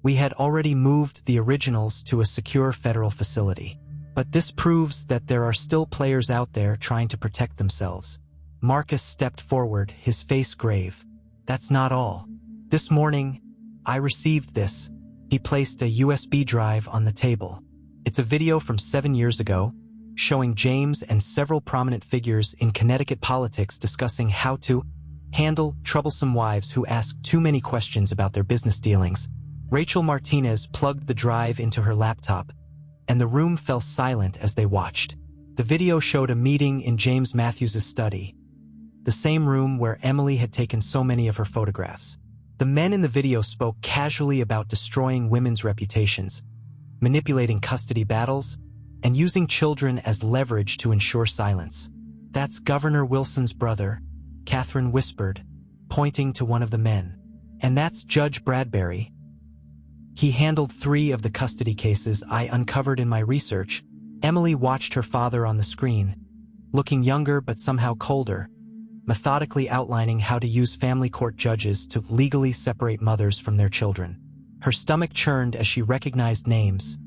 "We had already moved the originals to a secure federal facility. But this proves that there are still players out there trying to protect themselves." Marcus stepped forward, his face grave. "That's not all. This morning, I received this." He placed a USB drive on the table. It's a video from 7 years ago, showing James and several prominent figures in Connecticut politics discussing how to handle troublesome wives who ask too many questions about their business dealings. Rachel Martinez plugged the drive into her laptop, and the room fell silent as they watched. The video showed a meeting in James Matthews' study, the same room where Emily had taken so many of her photographs. The men in the video spoke casually about destroying women's reputations, manipulating custody battles, and using children as leverage to ensure silence. "That's Governor Wilson's brother," Catherine whispered, pointing to one of the men. "And that's Judge Bradbury. He handled 3 of the custody cases I uncovered in my research." Emily watched her father on the screen, looking younger but somehow colder, methodically outlining how to use family court judges to legally separate mothers from their children. Her stomach churned as she recognized names,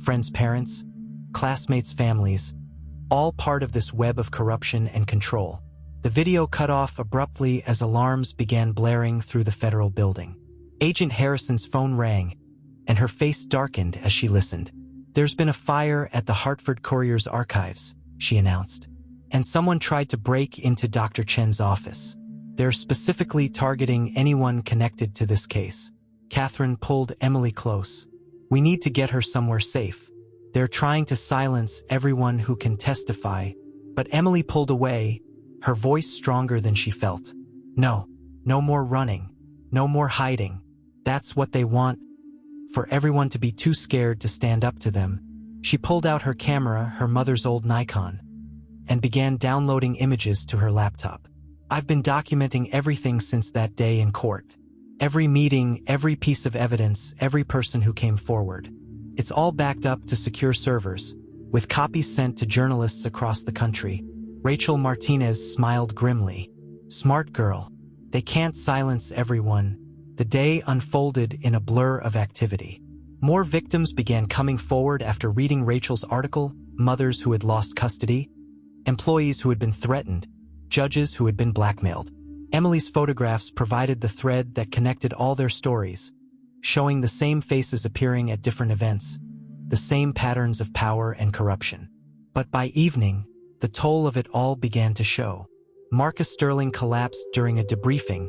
friends' parents, classmates' families, all part of this web of corruption and control. The video cut off abruptly as alarms began blaring through the federal building. Agent Harrison's phone rang, and her face darkened as she listened. "There's been a fire at the Hartford Courier's archives," she announced, "and someone tried to break into Dr. Chen's office. They're specifically targeting anyone connected to this case." Catherine pulled Emily close. "We need to get her somewhere safe. They're trying to silence everyone who can testify." But Emily pulled away, her voice stronger than she felt. "No, no more running, no more hiding. That's what they want, for everyone to be too scared to stand up to them." She pulled out her camera, her mother's old Nikon, and began downloading images to her laptop. "I've been documenting everything since that day in court. Every meeting, every piece of evidence, every person who came forward. It's all backed up to secure servers, with copies sent to journalists across the country." Rachel Martinez smiled grimly. "Smart girl. They can't silence everyone." The day unfolded in a blur of activity. More victims began coming forward after reading Rachel's article, mothers who had lost custody, employees who had been threatened, judges who had been blackmailed. Emily's photographs provided the thread that connected all their stories, showing the same faces appearing at different events, the same patterns of power and corruption. But by evening, the toll of it all began to show. Marcus Sterling collapsed during a debriefing,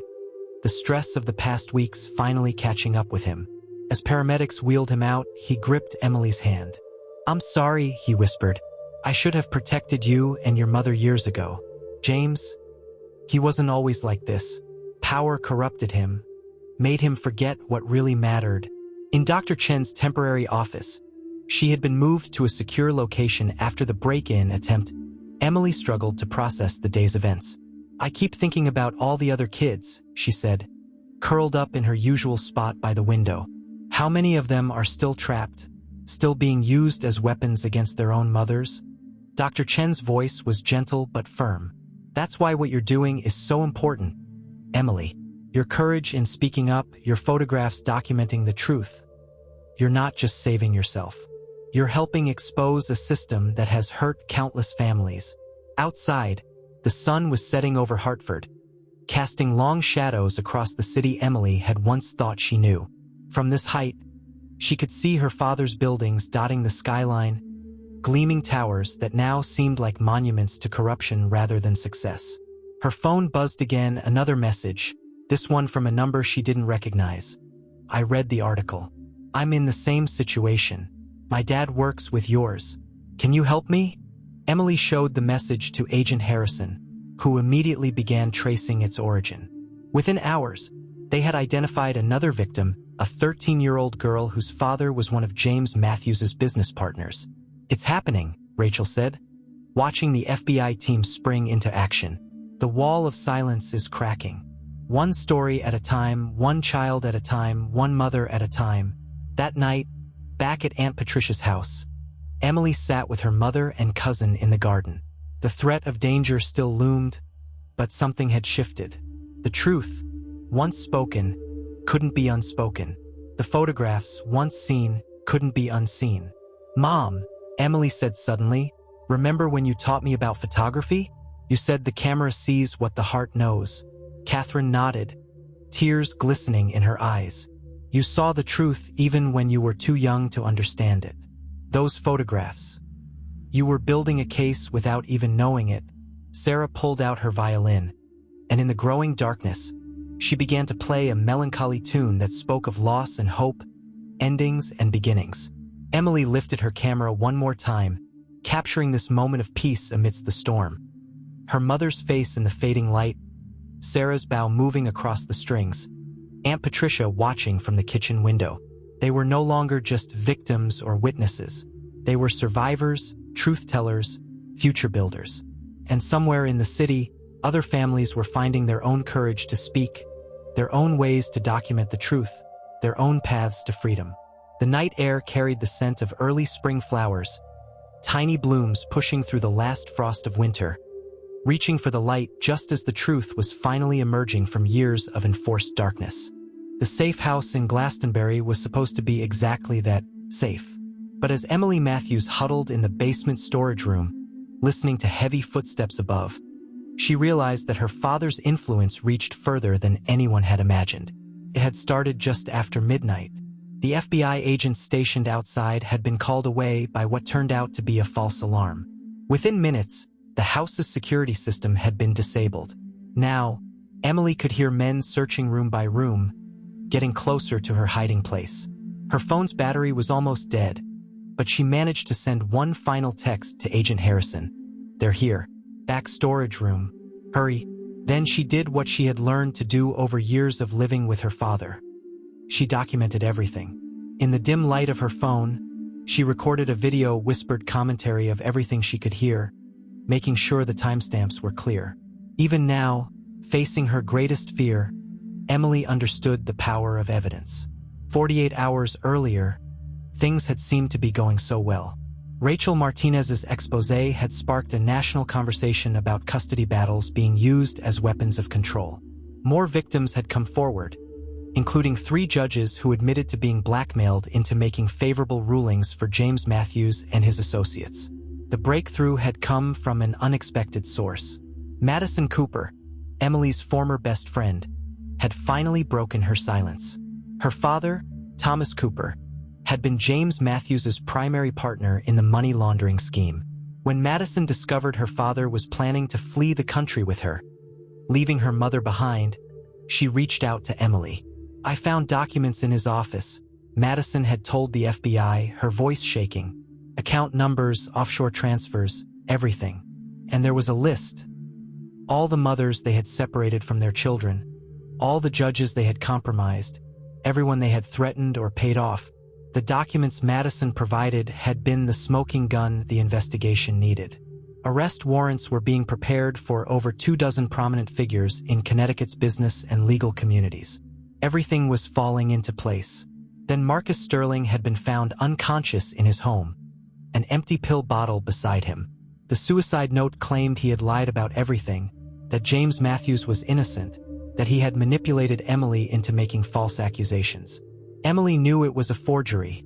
the stress of the past weeks finally catching up with him. As paramedics wheeled him out, he gripped Emily's hand. "I'm sorry," he whispered. "I should have protected you and your mother years ago. James, he wasn't always like this. Power corrupted him, made him forget what really mattered." In Dr. Chen's temporary office, she had been moved to a secure location after the break-in attempt. Emily struggled to process the day's events. "I keep thinking about all the other kids," she said, curled up in her usual spot by the window. "How many of them are still trapped? still being used as weapons against their own mothers? Dr. Chen's voice was gentle but firm. That's why what you're doing is so important, Emily. Your courage in speaking up, your photographs documenting the truth. You're not just saving yourself. You're helping expose a system that has hurt countless families. Outside, the sun was setting over Hartford, casting long shadows across the city Emily had once thought she knew. From this height, she could see her father's buildings dotting the skyline, gleaming towers that now seemed like monuments to corruption rather than success. Her phone buzzed again, another message, this one from a number she didn't recognize. I read the article. I'm in the same situation. My dad works with yours. Can you help me? Emily showed the message to Agent Harrison, who immediately began tracing its origin. Within hours, they had identified another victim, a 13-year-old girl whose father was one of James Matthews's business partners. It's happening, Rachel said, watching the FBI team spring into action. The wall of silence is cracking. One story at a time, one child at a time, one mother at a time. That night, back at Aunt Patricia's house, Emily sat with her mother and cousin in the garden. The threat of danger still loomed, but something had shifted. The truth, once spoken, couldn't be unspoken. The photographs, once seen, couldn't be unseen. Mom, Emily said suddenly, remember when you taught me about photography? You said the camera sees what the heart knows. Catherine nodded, tears glistening in her eyes. You saw the truth even when you were too young to understand it. Those photographs. You were building a case without even knowing it. Sarah pulled out her violin, and in the growing darkness, she began to play a melancholy tune that spoke of loss and hope, endings and beginnings. Emily lifted her camera one more time, capturing this moment of peace amidst the storm. Her mother's face in the fading light, Sarah's bow moving across the strings, Aunt Patricia watching from the kitchen window. They were no longer just victims or witnesses. They were survivors, truth-tellers, future builders. And somewhere in the city, other families were finding their own courage to speak, their own ways to document the truth, their own paths to freedom. The night air carried the scent of early spring flowers, tiny blooms pushing through the last frost of winter, reaching for the light just as the truth was finally emerging from years of enforced darkness. The safe house in Glastonbury was supposed to be exactly that, safe. But as Emily Matthews huddled in the basement storage room, listening to heavy footsteps above, she realized that her father's influence reached further than anyone had imagined. It had started just after midnight. The FBI agents stationed outside had been called away by what turned out to be a false alarm. Within minutes, the house's security system had been disabled. Now, Emily could hear men searching room by room, getting closer to her hiding place. Her phone's battery was almost dead, but she managed to send one final text to Agent Harrison. They're here. Back storage room. Hurry. Then she did what she had learned to do over years of living with her father. She documented everything. In the dim light of her phone, she recorded a video whispered commentary of everything she could hear, making sure the timestamps were clear. Even now, facing her greatest fear, Emily understood the power of evidence. 48 hours earlier, things had seemed to be going so well. Rachel Martinez's exposé had sparked a national conversation about custody battles being used as weapons of control. More victims had come forward, including 3 judges who admitted to being blackmailed into making favorable rulings for James Matthews and his associates. The breakthrough had come from an unexpected source. Madison Cooper, Emily's former best friend, had finally broken her silence. Her father, Thomas Cooper, had been James Matthews's primary partner in the money laundering scheme. When Madison discovered her father was planning to flee the country with her, leaving her mother behind, she reached out to Emily. I found documents in his office, Madison had told the FBI, her voice shaking. Account numbers, offshore transfers, everything. And there was a list. All the mothers they had separated from their children, all the judges they had compromised, everyone they had threatened or paid off. The documents Madison provided had been the smoking gun the investigation needed. Arrest warrants were being prepared for over 24 prominent figures in Connecticut's business and legal communities. Everything was falling into place. Then Marcus Sterling had been found unconscious in his home, an empty pill bottle beside him. The suicide note claimed he had lied about everything, that James Matthews was innocent, that he had manipulated Emily into making false accusations. Emily knew it was a forgery.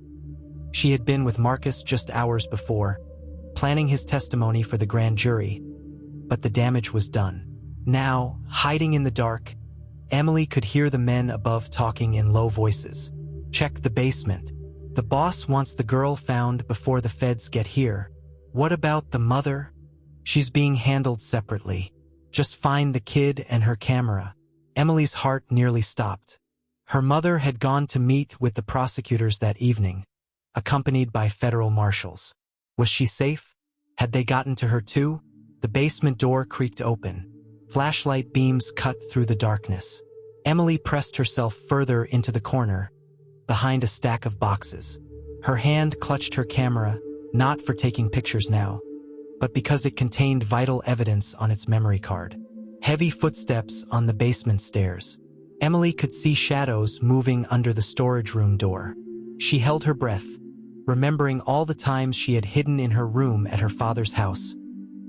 She had been with Marcus just hours before, planning his testimony for the grand jury, but the damage was done. Now, hiding in the dark, Emily could hear the men above talking in low voices. Check the basement. The boss wants the girl found before the feds get here. What about the mother? She's being handled separately. Just find the kid and her camera. Emily's heart nearly stopped. Her mother had gone to meet with the prosecutors that evening, accompanied by federal marshals. Was she safe? Had they gotten to her too? The basement door creaked open. Flashlight beams cut through the darkness. Emily pressed herself further into the corner, behind a stack of boxes. Her hand clutched her camera, not for taking pictures now, but because it contained vital evidence on its memory card. Heavy footsteps on the basement stairs. Emily could see shadows moving under the storage room door. She held her breath, remembering all the times she had hidden in her room at her father's house,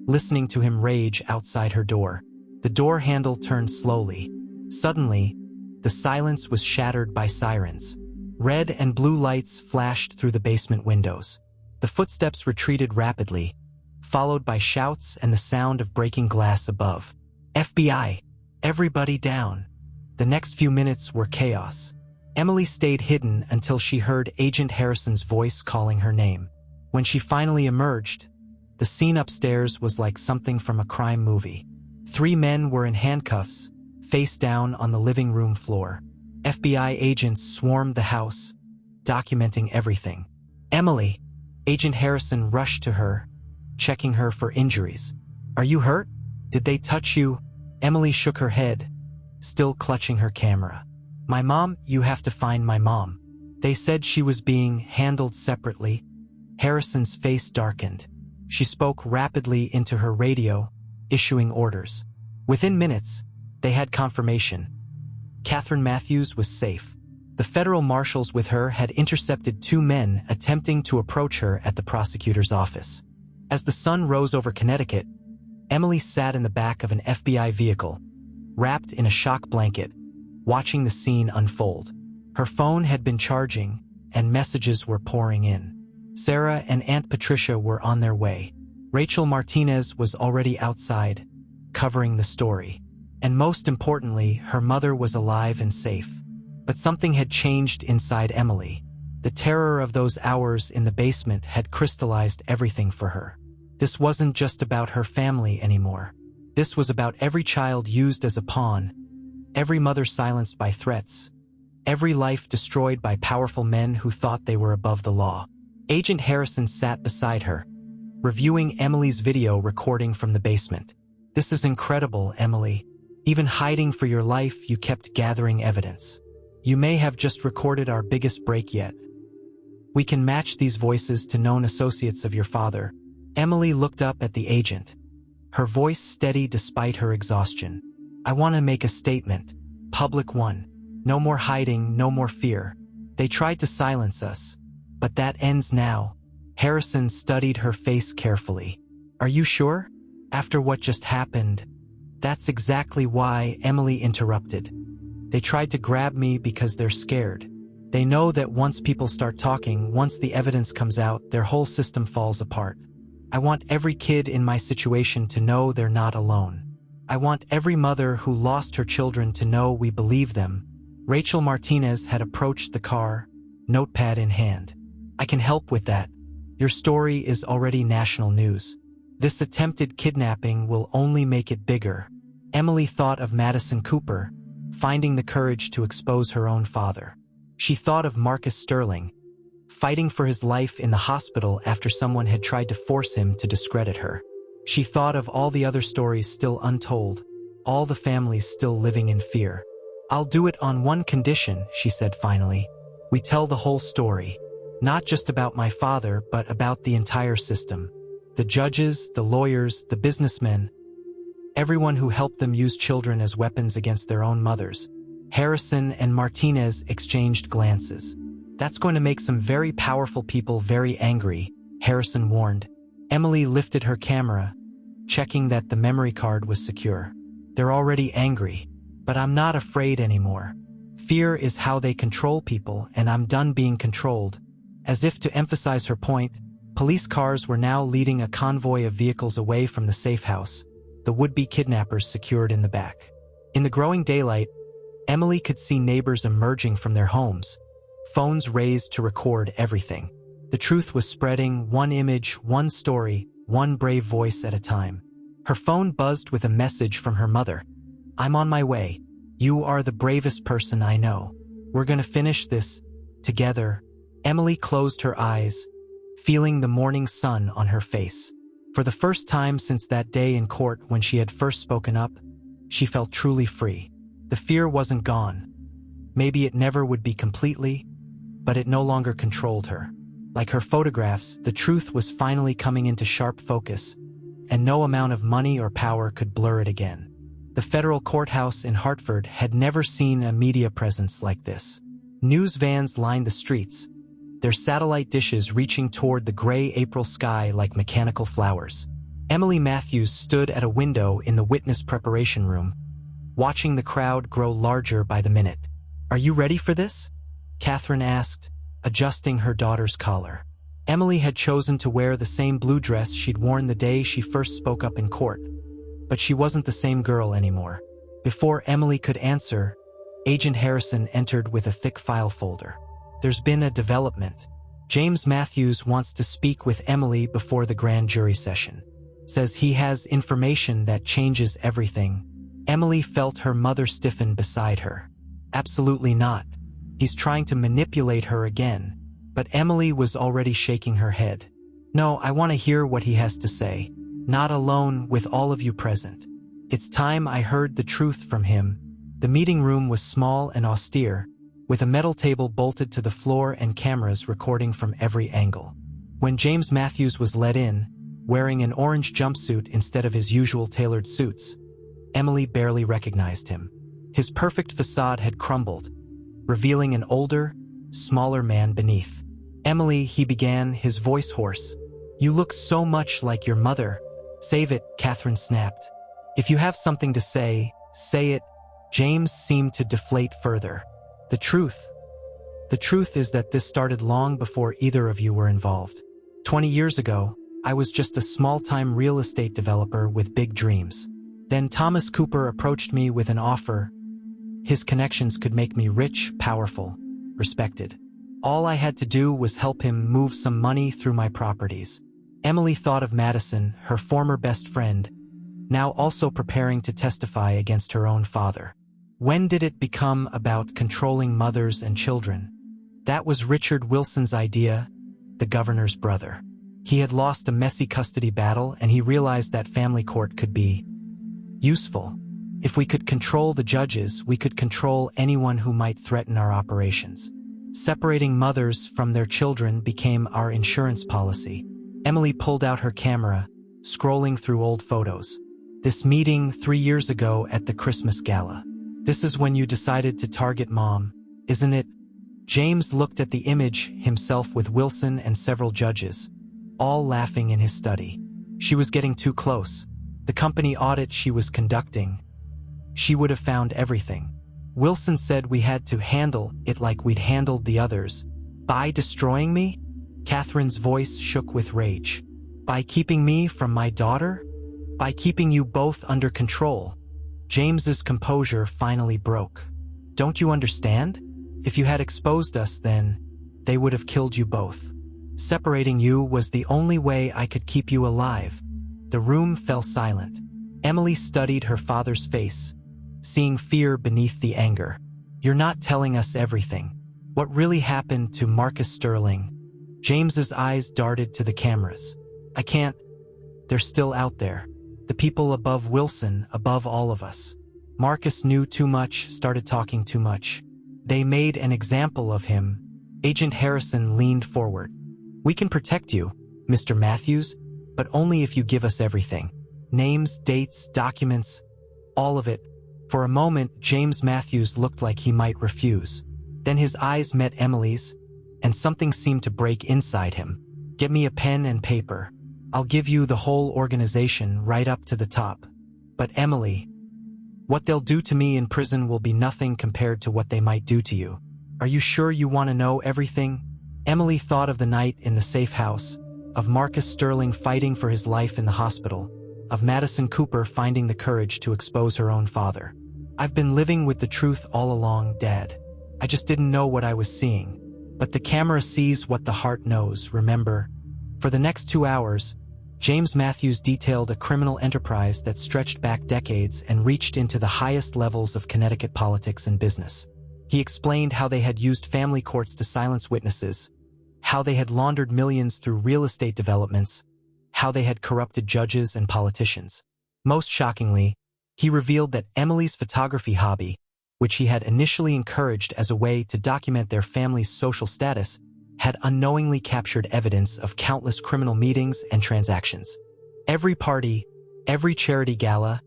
listening to him rage outside her door. The door handle turned slowly. Suddenly, the silence was shattered by sirens. Red and blue lights flashed through the basement windows. The footsteps retreated rapidly, followed by shouts and the sound of breaking glass above. FBI! Everybody down! The next few minutes were chaos. Emily stayed hidden until she heard Agent Harrison's voice calling her name. When she finally emerged, the scene upstairs was like something from a crime movie. 3 men were in handcuffs, face down on the living room floor. FBI agents swarmed the house, documenting everything. Emily! Agent Harrison rushed to her, checking her for injuries. Are you hurt? Did they touch you? Emily shook her head, still clutching her camera. My mom? You have to find my mom. They said she was being handled separately. Harrison's face darkened. She spoke rapidly into her radio, issuing orders. Within minutes, they had confirmation. Catherine Matthews was safe. The federal marshals with her had intercepted 2 men attempting to approach her at the prosecutor's office. As the sun rose over Connecticut, Emily sat in the back of an FBI vehicle, wrapped in a shock blanket, watching the scene unfold. Her phone had been charging, and messages were pouring in. Sarah and Aunt Patricia were on their way. Rachel Martinez was already outside, covering the story. And most importantly, her mother was alive and safe. But something had changed inside Emily. The terror of those hours in the basement had crystallized everything for her. This wasn't just about her family anymore. This was about every child used as a pawn, every mother silenced by threats, every life destroyed by powerful men who thought they were above the law. Agent Harrison sat beside her, reviewing Emily's video recording from the basement. This is incredible, Emily. Even hiding for your life, you kept gathering evidence. You may have just recorded our biggest break yet. We can match these voices to known associates of your father. Emily looked up at the agent, her voice steady despite her exhaustion. I want to make a statement. Public one. No more hiding, no more fear. They tried to silence us, but that ends now. Harrison studied her face carefully. Are you sure? After what just happened? That's exactly why, Emily interrupted. They tried to grab me because they're scared. They know that once people start talking, once the evidence comes out, their whole system falls apart. I want every kid in my situation to know they're not alone. I want every mother who lost her children to know we believe them. Rachel Martinez had approached the car, notepad in hand. I can help with that. Your story is already national news. This attempted kidnapping will only make it bigger. Emily thought of Madison Cooper, finding the courage to expose her own father. She thought of Marcus Sterling, fighting for his life in the hospital after someone had tried to force him to discredit her. She thought of all the other stories still untold, all the families still living in fear. I'll do it on one condition, she said finally. We tell the whole story, not just about my father, but about the entire system. The judges, the lawyers, the businessmen, everyone who helped them use children as weapons against their own mothers. Harrison and Martinez exchanged glances. That's going to make some very powerful people very angry, Harrison warned. Emily lifted her camera, checking that the memory card was secure. They're already angry, but I'm not afraid anymore. Fear is how they control people, and I'm done being controlled. As if to emphasize her point, police cars were now leading a convoy of vehicles away from the safe house, the would-be kidnappers secured in the back. In the growing daylight, Emily could see neighbors emerging from their homes, phones raised to record everything. The truth was spreading, one image, one story, one brave voice at a time. Her phone buzzed with a message from her mother. "I'm on my way. You are the bravest person I know. We're gonna finish this together." Emily closed her eyes, feeling the morning sun on her face. For the first time since that day in court when she had first spoken up, she felt truly free. The fear wasn't gone. Maybe it never would be completely, but it no longer controlled her. Like her photographs, the truth was finally coming into sharp focus, and no amount of money or power could blur it again. The federal courthouse in Hartford had never seen a media presence like this. News vans lined the streets, their satellite dishes reaching toward the gray April sky like mechanical flowers. Emily Matthews stood at a window in the witness preparation room, watching the crowd grow larger by the minute. "Are you ready for this?" Catherine asked, adjusting her daughter's collar. Emily had chosen to wear the same blue dress she'd worn the day she first spoke up in court. But she wasn't the same girl anymore. Before Emily could answer, Agent Harrison entered with a thick file folder. "There's been a development. James Matthews wants to speak with Emily before the grand jury session. Says he has information that changes everything." Emily felt her mother stiffen beside her. "Absolutely not. He's trying to manipulate her again." But Emily was already shaking her head. "No, I want to hear what he has to say. Not alone with all of you present. It's time I heard the truth from him." The meeting room was small and austere, with a metal table bolted to the floor and cameras recording from every angle. When James Matthews was let in, wearing an orange jumpsuit instead of his usual tailored suits, Emily barely recognized him. His perfect facade had crumbled, revealing an older, smaller man beneath. "Emily," he began, his voice hoarse. "You look so much like your mother." "Save it," Catherine snapped. "If you have something to say it." James seemed to deflate further. The truth is that this started long before either of you were involved. 20 years ago, I was just a small-time real estate developer with big dreams. Then Thomas Cooper approached me with an offer. His connections could make me rich, powerful, respected. All I had to do was help him move some money through my properties. Emily thought of Madison, her former best friend, now also preparing to testify against her own father. When did it become about controlling mothers and children? That was Richard Wilson's idea, the governor's brother. He had lost a messy custody battle, and he realized that family court could be useful. If we could control the judges, we could control anyone who might threaten our operations. Separating mothers from their children became our insurance policy. Emily pulled out her camera, scrolling through old photos. "This meeting 3 years ago at the Christmas gala. This is when you decided to target Mom, isn't it?" James looked at the image, himself with Wilson and several judges, all laughing in his study. She was getting too close. The company audit she was conducting, she would have found everything. Wilson said we had to handle it like we'd handled the others. "By destroying me?" Catherine's voice shook with rage. "By keeping me from my daughter? By keeping you both under control?" James's composure finally broke. "Don't you understand? If you had exposed us then, they would have killed you both. Separating you was the only way I could keep you alive." The room fell silent. Emily studied her father's face, seeing fear beneath the anger. "You're not telling us everything. What really happened to Marcus Sterling?" James's eyes darted to the cameras. "I can't. They're still out there. The people above Wilson, above all of us. Marcus knew too much, started talking too much. They made an example of him." Agent Harrison leaned forward. "We can protect you, Mr. Matthews, but only if you give us everything. Names, dates, documents, all of it." For a moment, James Matthews looked like he might refuse. Then his eyes met Emily's, and something seemed to break inside him. "Get me a pen and paper. I'll give you the whole organization right up to the top." "But Emily, what they'll do to me in prison will be nothing compared to what they might do to you. Are you sure you want to know everything?" Emily thought of the night in the safe house, of Marcus Sterling fighting for his life in the hospital, of Madison Cooper finding the courage to expose her own father. "I've been living with the truth all along, Dad. I just didn't know what I was seeing. But the camera sees what the heart knows, remember?" For the next 2 hours, James Matthews detailed a criminal enterprise that stretched back decades and reached into the highest levels of Connecticut politics and business. He explained how they had used family courts to silence witnesses, how they had laundered millions through real estate developments, how they had corrupted judges and politicians. Most shockingly, he revealed that Emily's photography hobby, which he had initially encouraged as a way to document their family's social status, had unknowingly captured evidence of countless criminal meetings and transactions. Every party, every charity gala,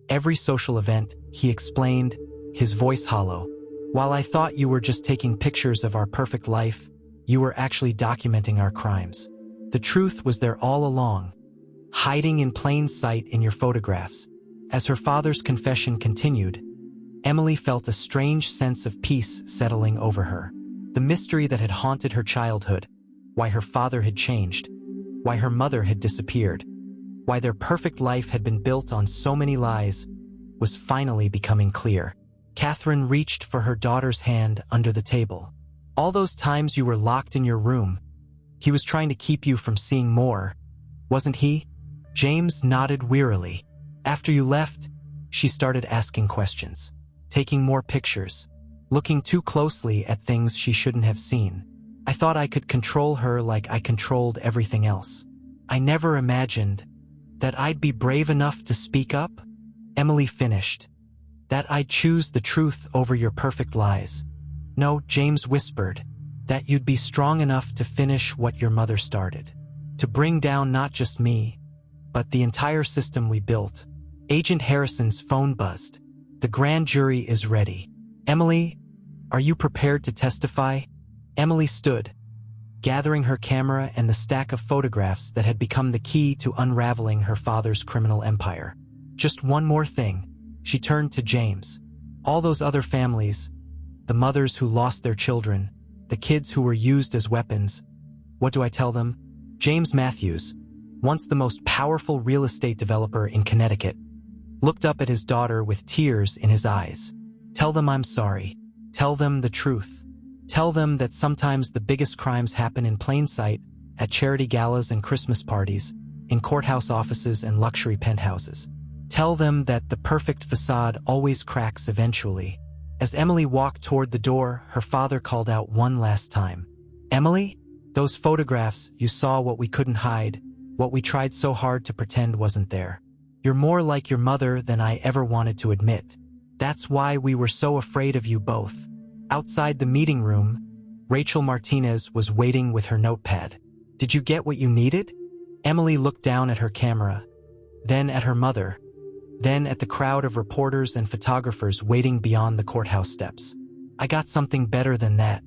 every social event, he explained, his voice hollow. "While I thought you were just taking pictures of our perfect life, you were actually documenting our crimes. The truth was there all along, hiding in plain sight in your photographs." As her father's confession continued, Emily felt a strange sense of peace settling over her. The mystery that had haunted her childhood, why her father had changed, why her mother had disappeared, why their perfect life had been built on so many lies, was finally becoming clear. Catherine reached for her daughter's hand under the table. "All those times you were locked in your room, he was trying to keep you from seeing more, wasn't he?" James nodded wearily. "After you left, she started asking questions, taking more pictures, looking too closely at things she shouldn't have seen. I thought I could control her like I controlled everything else. I never imagined that I'd be brave enough to speak up," Emily finished. "That I'd choose the truth over your perfect lies." "No," James whispered, "that you'd be strong enough to finish what your mother started. To bring down not just me, but the entire system we built." Agent Harrison's phone buzzed. "The grand jury is ready. Emily, are you prepared to testify?" Emily stood, gathering her camera and the stack of photographs that had become the key to unraveling her father's criminal empire. "Just one more thing." She turned to James. "All those other families, the mothers who lost their children, the kids who were used as weapons, what do I tell them?" James Matthews, once the most powerful real estate developer in Connecticut, looked up at his daughter with tears in his eyes. "Tell them I'm sorry. Tell them the truth. Tell them that sometimes the biggest crimes happen in plain sight, at charity galas and Christmas parties, in courthouse offices and luxury penthouses. Tell them that the perfect facade always cracks eventually." As Emily walked toward the door, her father called out one last time. "Emily, those photographs, you saw what we couldn't hide, what we tried so hard to pretend wasn't there. You're more like your mother than I ever wanted to admit. That's why we were so afraid of you both." Outside the meeting room, Rachel Martinez was waiting with her notepad. "Did you get what you needed?" Emily looked down at her camera, then at her mother, then at the crowd of reporters and photographers waiting beyond the courthouse steps. "I got something better than that.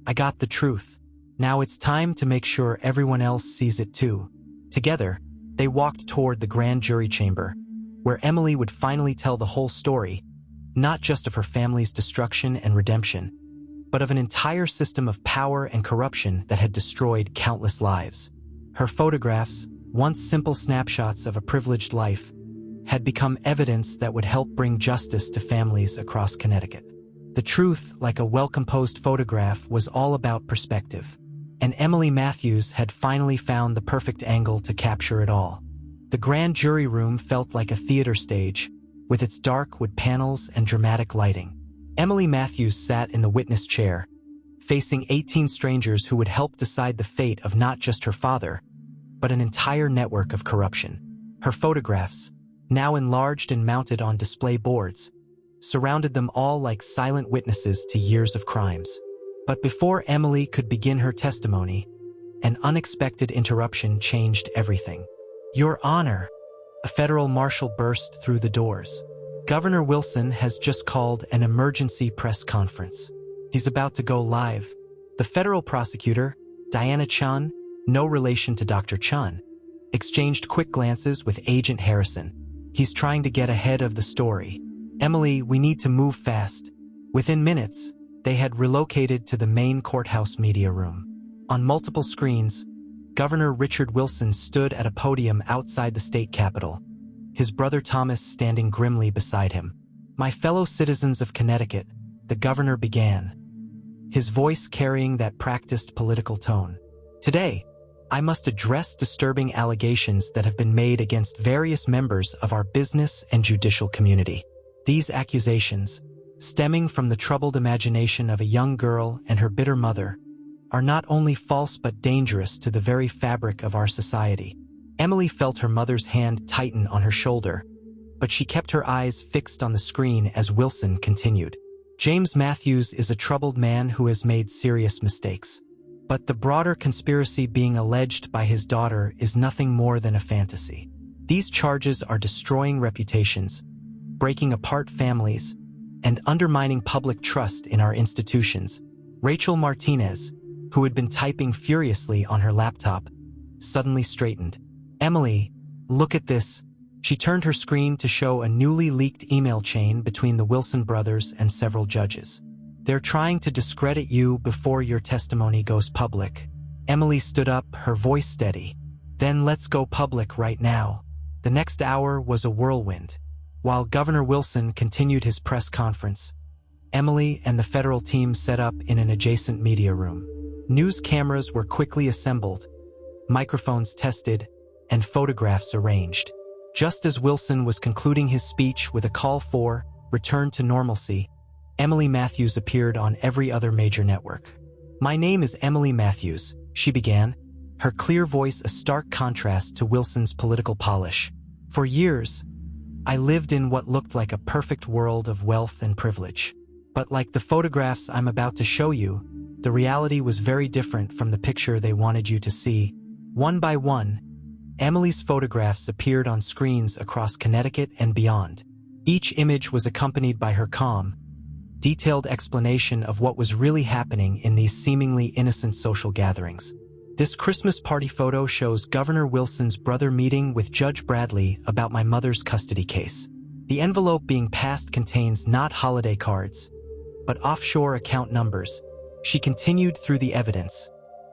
I got the truth. Now it's time to make sure everyone else sees it too." Together, they walked toward the grand jury chamber, where Emily would finally tell the whole story, not just of her family's destruction and redemption, but of an entire system of power and corruption that had destroyed countless lives. Her photographs, once simple snapshots of a privileged life, had become evidence that would help bring justice to families across Connecticut. The truth, like a well-composed photograph, was all about perspective, and Emily Matthews had finally found the perfect angle to capture it all. The grand jury room felt like a theater stage, with its dark wood panels and dramatic lighting. Emily Matthews sat in the witness chair, facing 18 strangers who would help decide the fate of not just her father, but an entire network of corruption. Her photographs, now enlarged and mounted on display boards, surrounded them all like silent witnesses to years of crimes. But before Emily could begin her testimony, an unexpected interruption changed everything. "Your Honor," a federal marshal burst through the doors. "Governor Wilson has just called an emergency press conference. He's about to go live. The federal prosecutor, Diana Chun, no relation to Dr. Chun, exchanged quick glances with Agent Harrison. He's trying to get ahead of the story. Emily, we need to move fast. Within minutes, they had relocated to the main courthouse media room. On multiple screens, Governor Richard Wilson stood at a podium outside the state capitol, his brother Thomas standing grimly beside him. My fellow citizens of Connecticut, the governor began, his voice carrying that practiced political tone. Today, I must address disturbing allegations that have been made against various members of our business and judicial community. These accusations, stemming from the troubled imagination of a young girl and her bitter mother, are not only false but dangerous to the very fabric of our society. Emily felt her mother's hand tighten on her shoulder, but she kept her eyes fixed on the screen as Wilson continued. James Matthews is a troubled man who has made serious mistakes. But the broader conspiracy being alleged by his daughter is nothing more than a fantasy. These charges are destroying reputations, breaking apart families, and undermining public trust in our institutions. Rachel Martinez, who had been typing furiously on her laptop, suddenly straightened. Emily, look at this. She turned her screen to show a newly leaked email chain between the Wilson brothers and several judges. They're trying to discredit you before your testimony goes public. Emily stood up, her voice steady. Then let's go public right now. The next hour was a whirlwind. While Governor Wilson continued his press conference, Emily and the federal team set up in an adjacent media room. News cameras were quickly assembled, microphones tested, and photographs arranged. Just as Wilson was concluding his speech with a call for return to normalcy, Emily Matthews appeared on every other major network. My name is Emily Matthews, she began, her clear voice a stark contrast to Wilson's political polish. For years, I lived in what looked like a perfect world of wealth and privilege. But like the photographs I'm about to show you, the reality was very different from the picture they wanted you to see. One by one, Emily's photographs appeared on screens across Connecticut and beyond. Each image was accompanied by her calm, detailed explanation of what was really happening in these seemingly innocent social gatherings. This Christmas party photo shows Governor Wilson's brother meeting with Judge Bradley about my mother's custody case. The envelope being passed contains not holiday cards, but offshore account numbers. She continued through the evidence,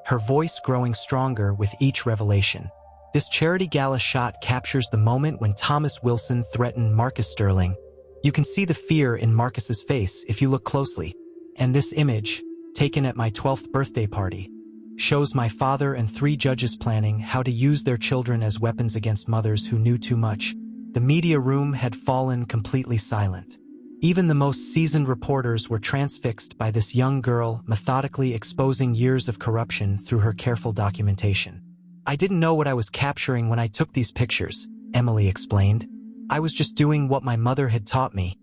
her voice growing stronger with each revelation. This charity gala shot captures the moment when Thomas Wilson threatened Marcus Sterling. You can see the fear in Marcus's face if you look closely. And this image, taken at my 12th birthday party, shows my father and 3 judges planning how to use their children as weapons against mothers who knew too much. The media room had fallen completely silent. Even the most seasoned reporters were transfixed by this young girl methodically exposing years of corruption through her careful documentation. I didn't know what I was capturing when I took these pictures, Emily explained. I was just doing what my mother had taught me,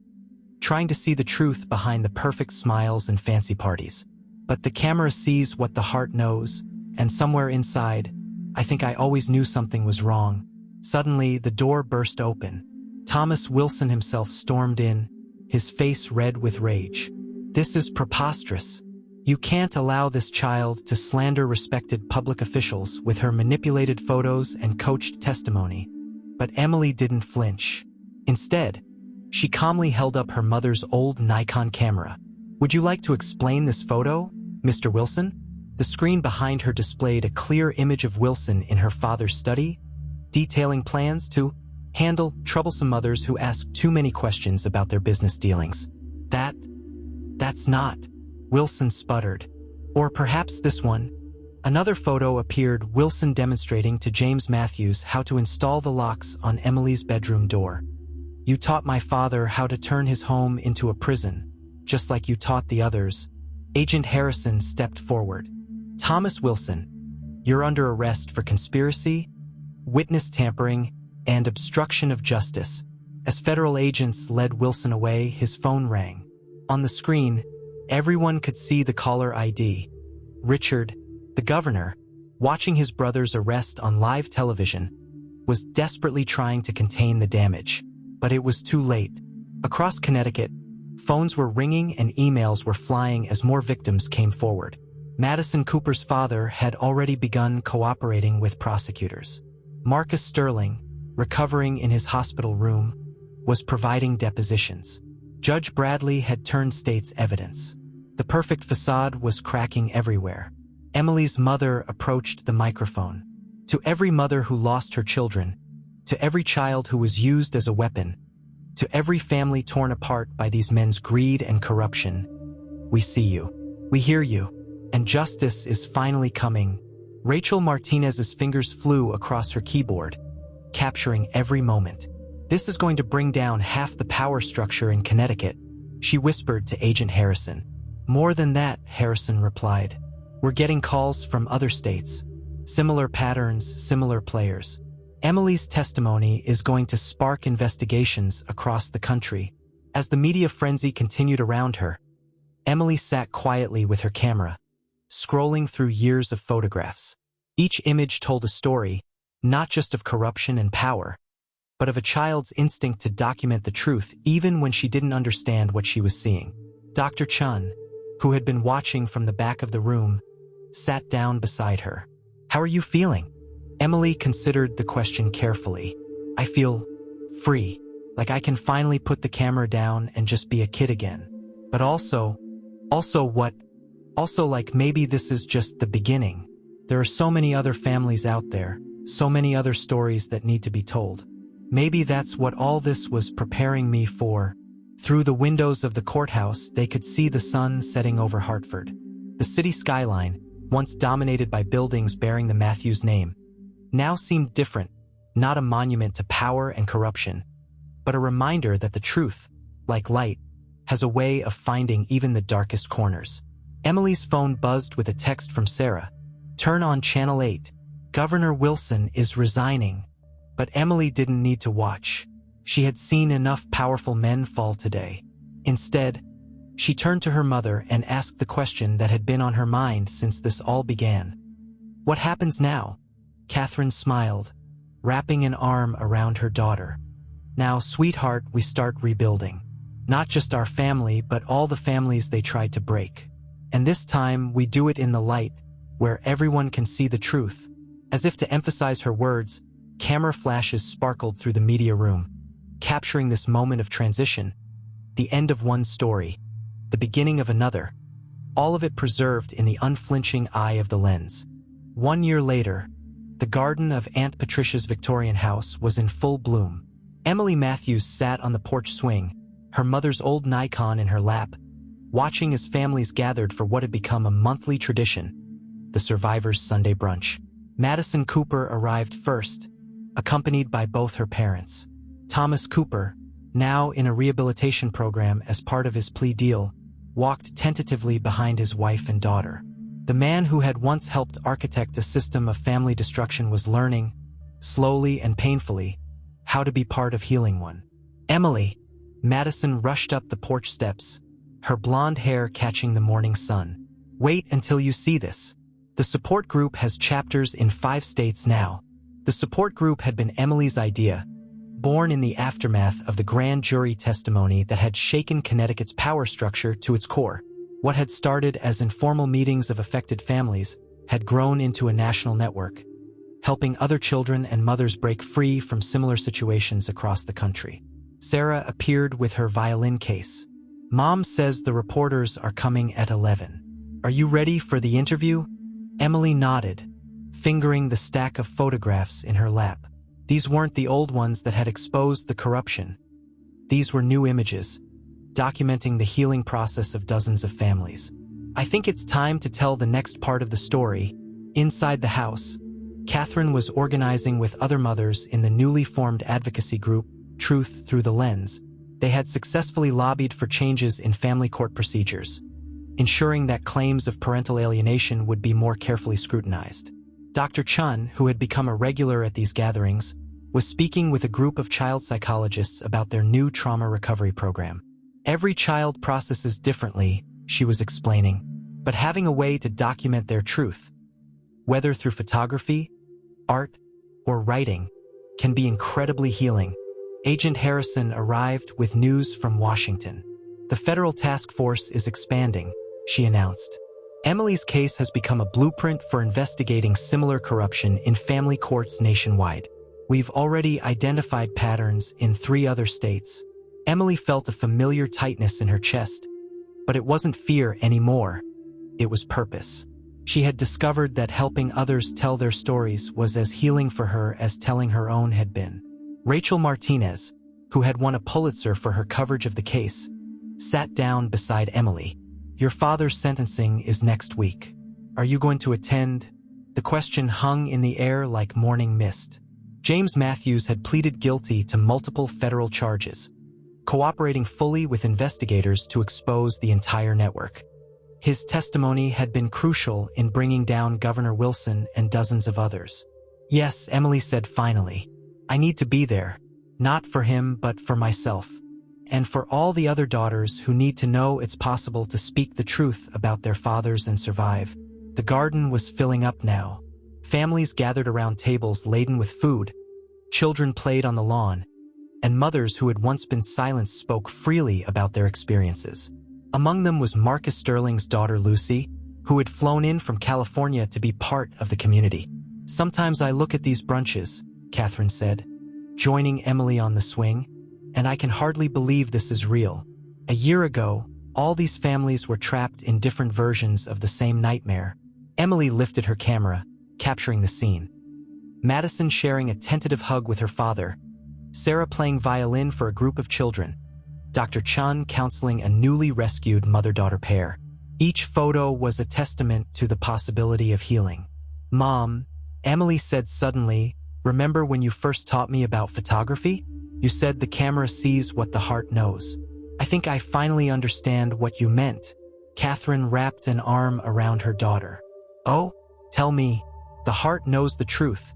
trying to see the truth behind the perfect smiles and fancy parties. But the camera sees what the heart knows, and somewhere inside, I think I always knew something was wrong. Suddenly, the door burst open. Thomas Wilson himself stormed in, his face red with rage. This is preposterous. You can't allow this child to slander respected public officials with her manipulated photos and coached testimony. But Emily didn't flinch. Instead, she calmly held up her mother's old Nikon camera. Would you like to explain this photo, Mr. Wilson? The screen behind her displayed a clear image of Wilson in her father's study, detailing plans to handle troublesome mothers who asked too many questions about their business dealings. That's not, Wilson sputtered. Or perhaps this one. Another photo appeared, Wilson demonstrating to James Matthews how to install the locks on Emily's bedroom door. You taught my father how to turn his home into a prison, just like you taught the others. Agent Harrison stepped forward. Thomas Wilson, you're under arrest for conspiracy, witness tampering, and obstruction of justice. As federal agents led Wilson away, his phone rang. On the screen, everyone could see the caller ID. Richard, the governor, watching his brother's arrest on live television, was desperately trying to contain the damage. But it was too late. Across Connecticut, phones were ringing and emails were flying as more victims came forward. Madison Cooper's father had already begun cooperating with prosecutors. Marcus Sterling, recovering in his hospital room, was providing depositions. Judge Bradley had turned state's evidence. The perfect facade was cracking everywhere. Emily's mother approached the microphone. To every mother who lost her children, to every child who was used as a weapon, to every family torn apart by these men's greed and corruption, we see you. We hear you. And justice is finally coming. Rachel Martinez's fingers flew across her keyboard, capturing every moment. This is going to bring down half the power structure in Connecticut, she whispered to Agent Harrison. More than that, Harrison replied. We're getting calls from other states. Similar patterns, similar players. Emily's testimony is going to spark investigations across the country. As the media frenzy continued around her, Emily sat quietly with her camera, scrolling through years of photographs. Each image told a story, not just of corruption and power, but of a child's instinct to document the truth even when she didn't understand what she was seeing. Dr. Chun, who had been watching from the back of the room, sat down beside her. How are you feeling? Emily considered the question carefully. I feel free, like I can finally put the camera down and just be a kid again. But also what? Also, like, maybe this is just the beginning. There are so many other families out there, so many other stories that need to be told. Maybe that's what all this was preparing me for. Through the windows of the courthouse, they could see the sun setting over Hartford. The city skyline, once dominated by buildings bearing the Matthews name, now seemed different, not a monument to power and corruption, but a reminder that the truth, like light, has a way of finding even the darkest corners. Emily's phone buzzed with a text from Sarah. Turn on Channel 8. Governor Wilson is resigning. But Emily didn't need to watch. She had seen enough powerful men fall today. Instead, she turned to her mother and asked the question that had been on her mind since this all began. What happens now? Catherine smiled, wrapping an arm around her daughter. Now, sweetheart, we start rebuilding. Not just our family, but all the families they tried to break. And this time, we do it in the light, where everyone can see the truth. As if to emphasize her words, camera flashes sparkled through the media room, capturing this moment of transition, the end of one story, the beginning of another, all of it preserved in the unflinching eye of the lens. 1 year later, the garden of Aunt Patricia's Victorian house was in full bloom. Emily Matthews sat on the porch swing, her mother's old Nikon in her lap, watching as families gathered for what had become a monthly tradition, the Survivors' Sunday brunch. Madison Cooper arrived first, accompanied by both her parents. Thomas Cooper, now in a rehabilitation program as part of his plea deal, walked tentatively behind his wife and daughter. The man who had once helped architect a system of family destruction was learning, slowly and painfully, how to be part of healing one. Emily, Madison rushed up the porch steps, her blonde hair catching the morning sun. Wait until you see this. The support group has chapters in 5 states now. The support group had been Emily's idea, born in the aftermath of the grand jury testimony that had shaken Connecticut's power structure to its core. What had started as informal meetings of affected families had grown into a national network, helping other children and mothers break free from similar situations across the country. Sarah appeared with her violin case. Mom says the reporters are coming at 11. Are you ready for the interview? Emily nodded, fingering the stack of photographs in her lap. These weren't the old ones that had exposed the corruption. These were new images, documenting the healing process of dozens of families. I think it's time to tell the next part of the story. Inside the house, Catherine was organizing with other mothers in the newly formed advocacy group, Truth Through the Lens. They had successfully lobbied for changes in family court procedures, ensuring that claims of parental alienation would be more carefully scrutinized. Dr. Chun, who had become a regular at these gatherings, was speaking with a group of child psychologists about their new trauma recovery program. Every child processes differently, she was explaining, but having a way to document their truth, whether through photography, art, or writing, can be incredibly healing. Agent Harrison arrived with news from Washington. The federal task force is expanding, she announced. Emily's case has become a blueprint for investigating similar corruption in family courts nationwide. We've already identified patterns in 3 other states. Emily felt a familiar tightness in her chest, but it wasn't fear anymore. It was purpose. She had discovered that helping others tell their stories was as healing for her as telling her own had been. Rachel Martinez, who had won a Pulitzer for her coverage of the case, sat down beside Emily. "Your father's sentencing is next week. Are you going to attend?" The question hung in the air like morning mist. James Matthews had pleaded guilty to multiple federal charges, cooperating fully with investigators to expose the entire network. His testimony had been crucial in bringing down Governor Wilson and dozens of others. "Yes," Emily said finally. "I need to be there, not for him but for myself, and for all the other daughters who need to know it's possible to speak the truth about their fathers and survive." The garden was filling up now. Families gathered around tables laden with food, children played on the lawn, and mothers who had once been silent spoke freely about their experiences. Among them was Marcus Sterling's daughter Lucy, who had flown in from California to be part of the community. "Sometimes I look at these brunches," Catherine said, joining Emily on the swing, "and I can hardly believe this is real. A year ago, all these families were trapped in different versions of the same nightmare." Emily lifted her camera, capturing the scene. Madison sharing a tentative hug with her father, Sarah playing violin for a group of children, Dr. Chun counseling a newly rescued mother-daughter pair. Each photo was a testament to the possibility of healing. "Mom," Emily said suddenly, "remember when you first taught me about photography? You said the camera sees what the heart knows. I think I finally understand what you meant." Catherine wrapped an arm around her daughter. "Oh, tell me, the heart knows the truth,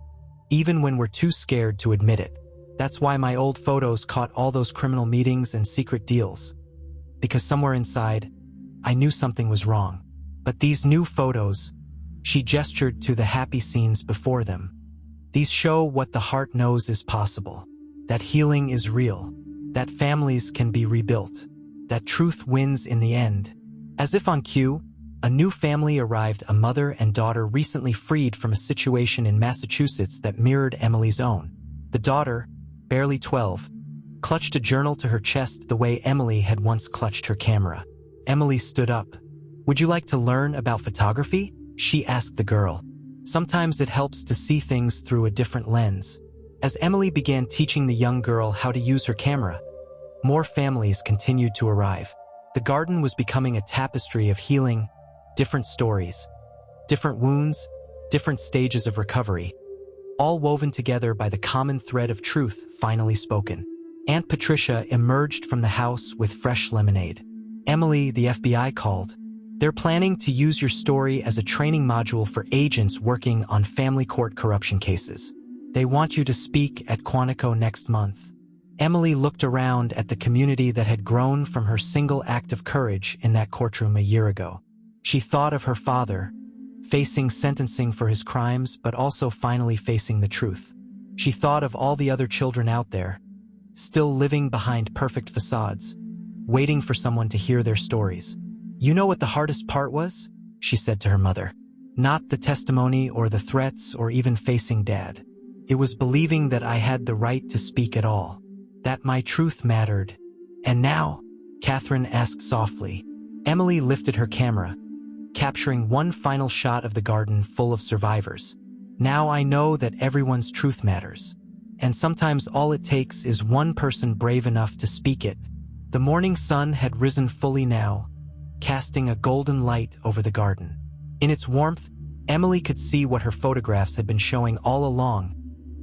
even when we're too scared to admit it. That's why my old photos caught all those criminal meetings and secret deals. Because somewhere inside, I knew something was wrong. But these new photos," she gestured to the happy scenes before them, "these show what the heart knows is possible. That healing is real. That families can be rebuilt. That truth wins in the end." As if on cue, a new family arrived, a mother and daughter recently freed from a situation in Massachusetts that mirrored Emily's own. The daughter, barely 12, clutched a journal to her chest the way Emily had once clutched her camera. Emily stood up. "Would you like to learn about photography?" she asked the girl. "Sometimes it helps to see things through a different lens." As Emily began teaching the young girl how to use her camera, more families continued to arrive. The garden was becoming a tapestry of healing, different stories, different wounds, different stages of recovery, all woven together by the common thread of truth finally spoken. Aunt Patricia emerged from the house with fresh lemonade. "Emily, the FBI called. They're planning to use your story as a training module for agents working on family court corruption cases. They want you to speak at Quantico next month." Emily looked around at the community that had grown from her single act of courage in that courtroom a year ago. She thought of her father, facing sentencing for his crimes but also finally facing the truth. She thought of all the other children out there, still living behind perfect facades, waiting for someone to hear their stories. "You know what the hardest part was?" she said to her mother. "Not the testimony or the threats or even facing Dad. It was believing that I had the right to speak at all, that my truth mattered." "And now?" Catherine asked softly. Emily lifted her camera, capturing one final shot of the garden full of survivors. "Now I know that everyone's truth matters. And sometimes all it takes is one person brave enough to speak it." The morning sun had risen fully now, casting a golden light over the garden. In its warmth, Emily could see what her photographs had been showing all along,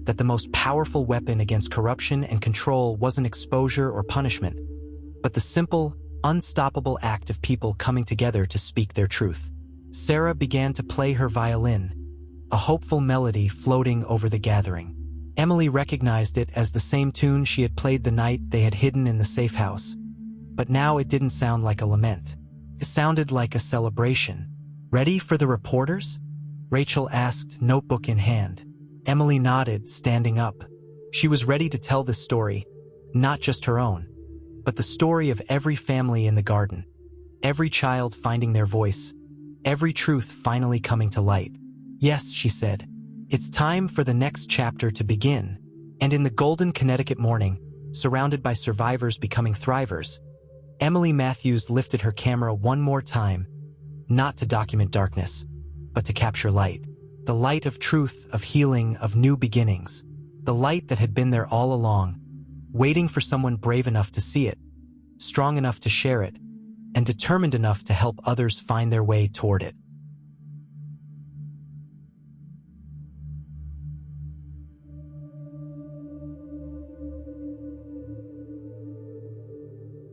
that the most powerful weapon against corruption and control wasn't exposure or punishment, but the simple, unstoppable act of people coming together to speak their truth. Sarah began to play her violin, a hopeful melody floating over the gathering. Emily recognized it as the same tune she had played the night they had hidden in the safe house. But now it didn't sound like a lament. It sounded like a celebration. "Ready for the reporters?" Rachel asked, notebook in hand. Emily nodded, standing up. She was ready to tell this story, not just her own, but the story of every family in the garden, every child finding their voice, every truth finally coming to light. "Yes," she said, "it's time for the next chapter to begin." And in the golden Connecticut morning, surrounded by survivors becoming thrivers, Emily Matthews lifted her camera one more time, not to document darkness, but to capture light. The light of truth, of healing, of new beginnings. The light that had been there all along, waiting for someone brave enough to see it, strong enough to share it, and determined enough to help others find their way toward it.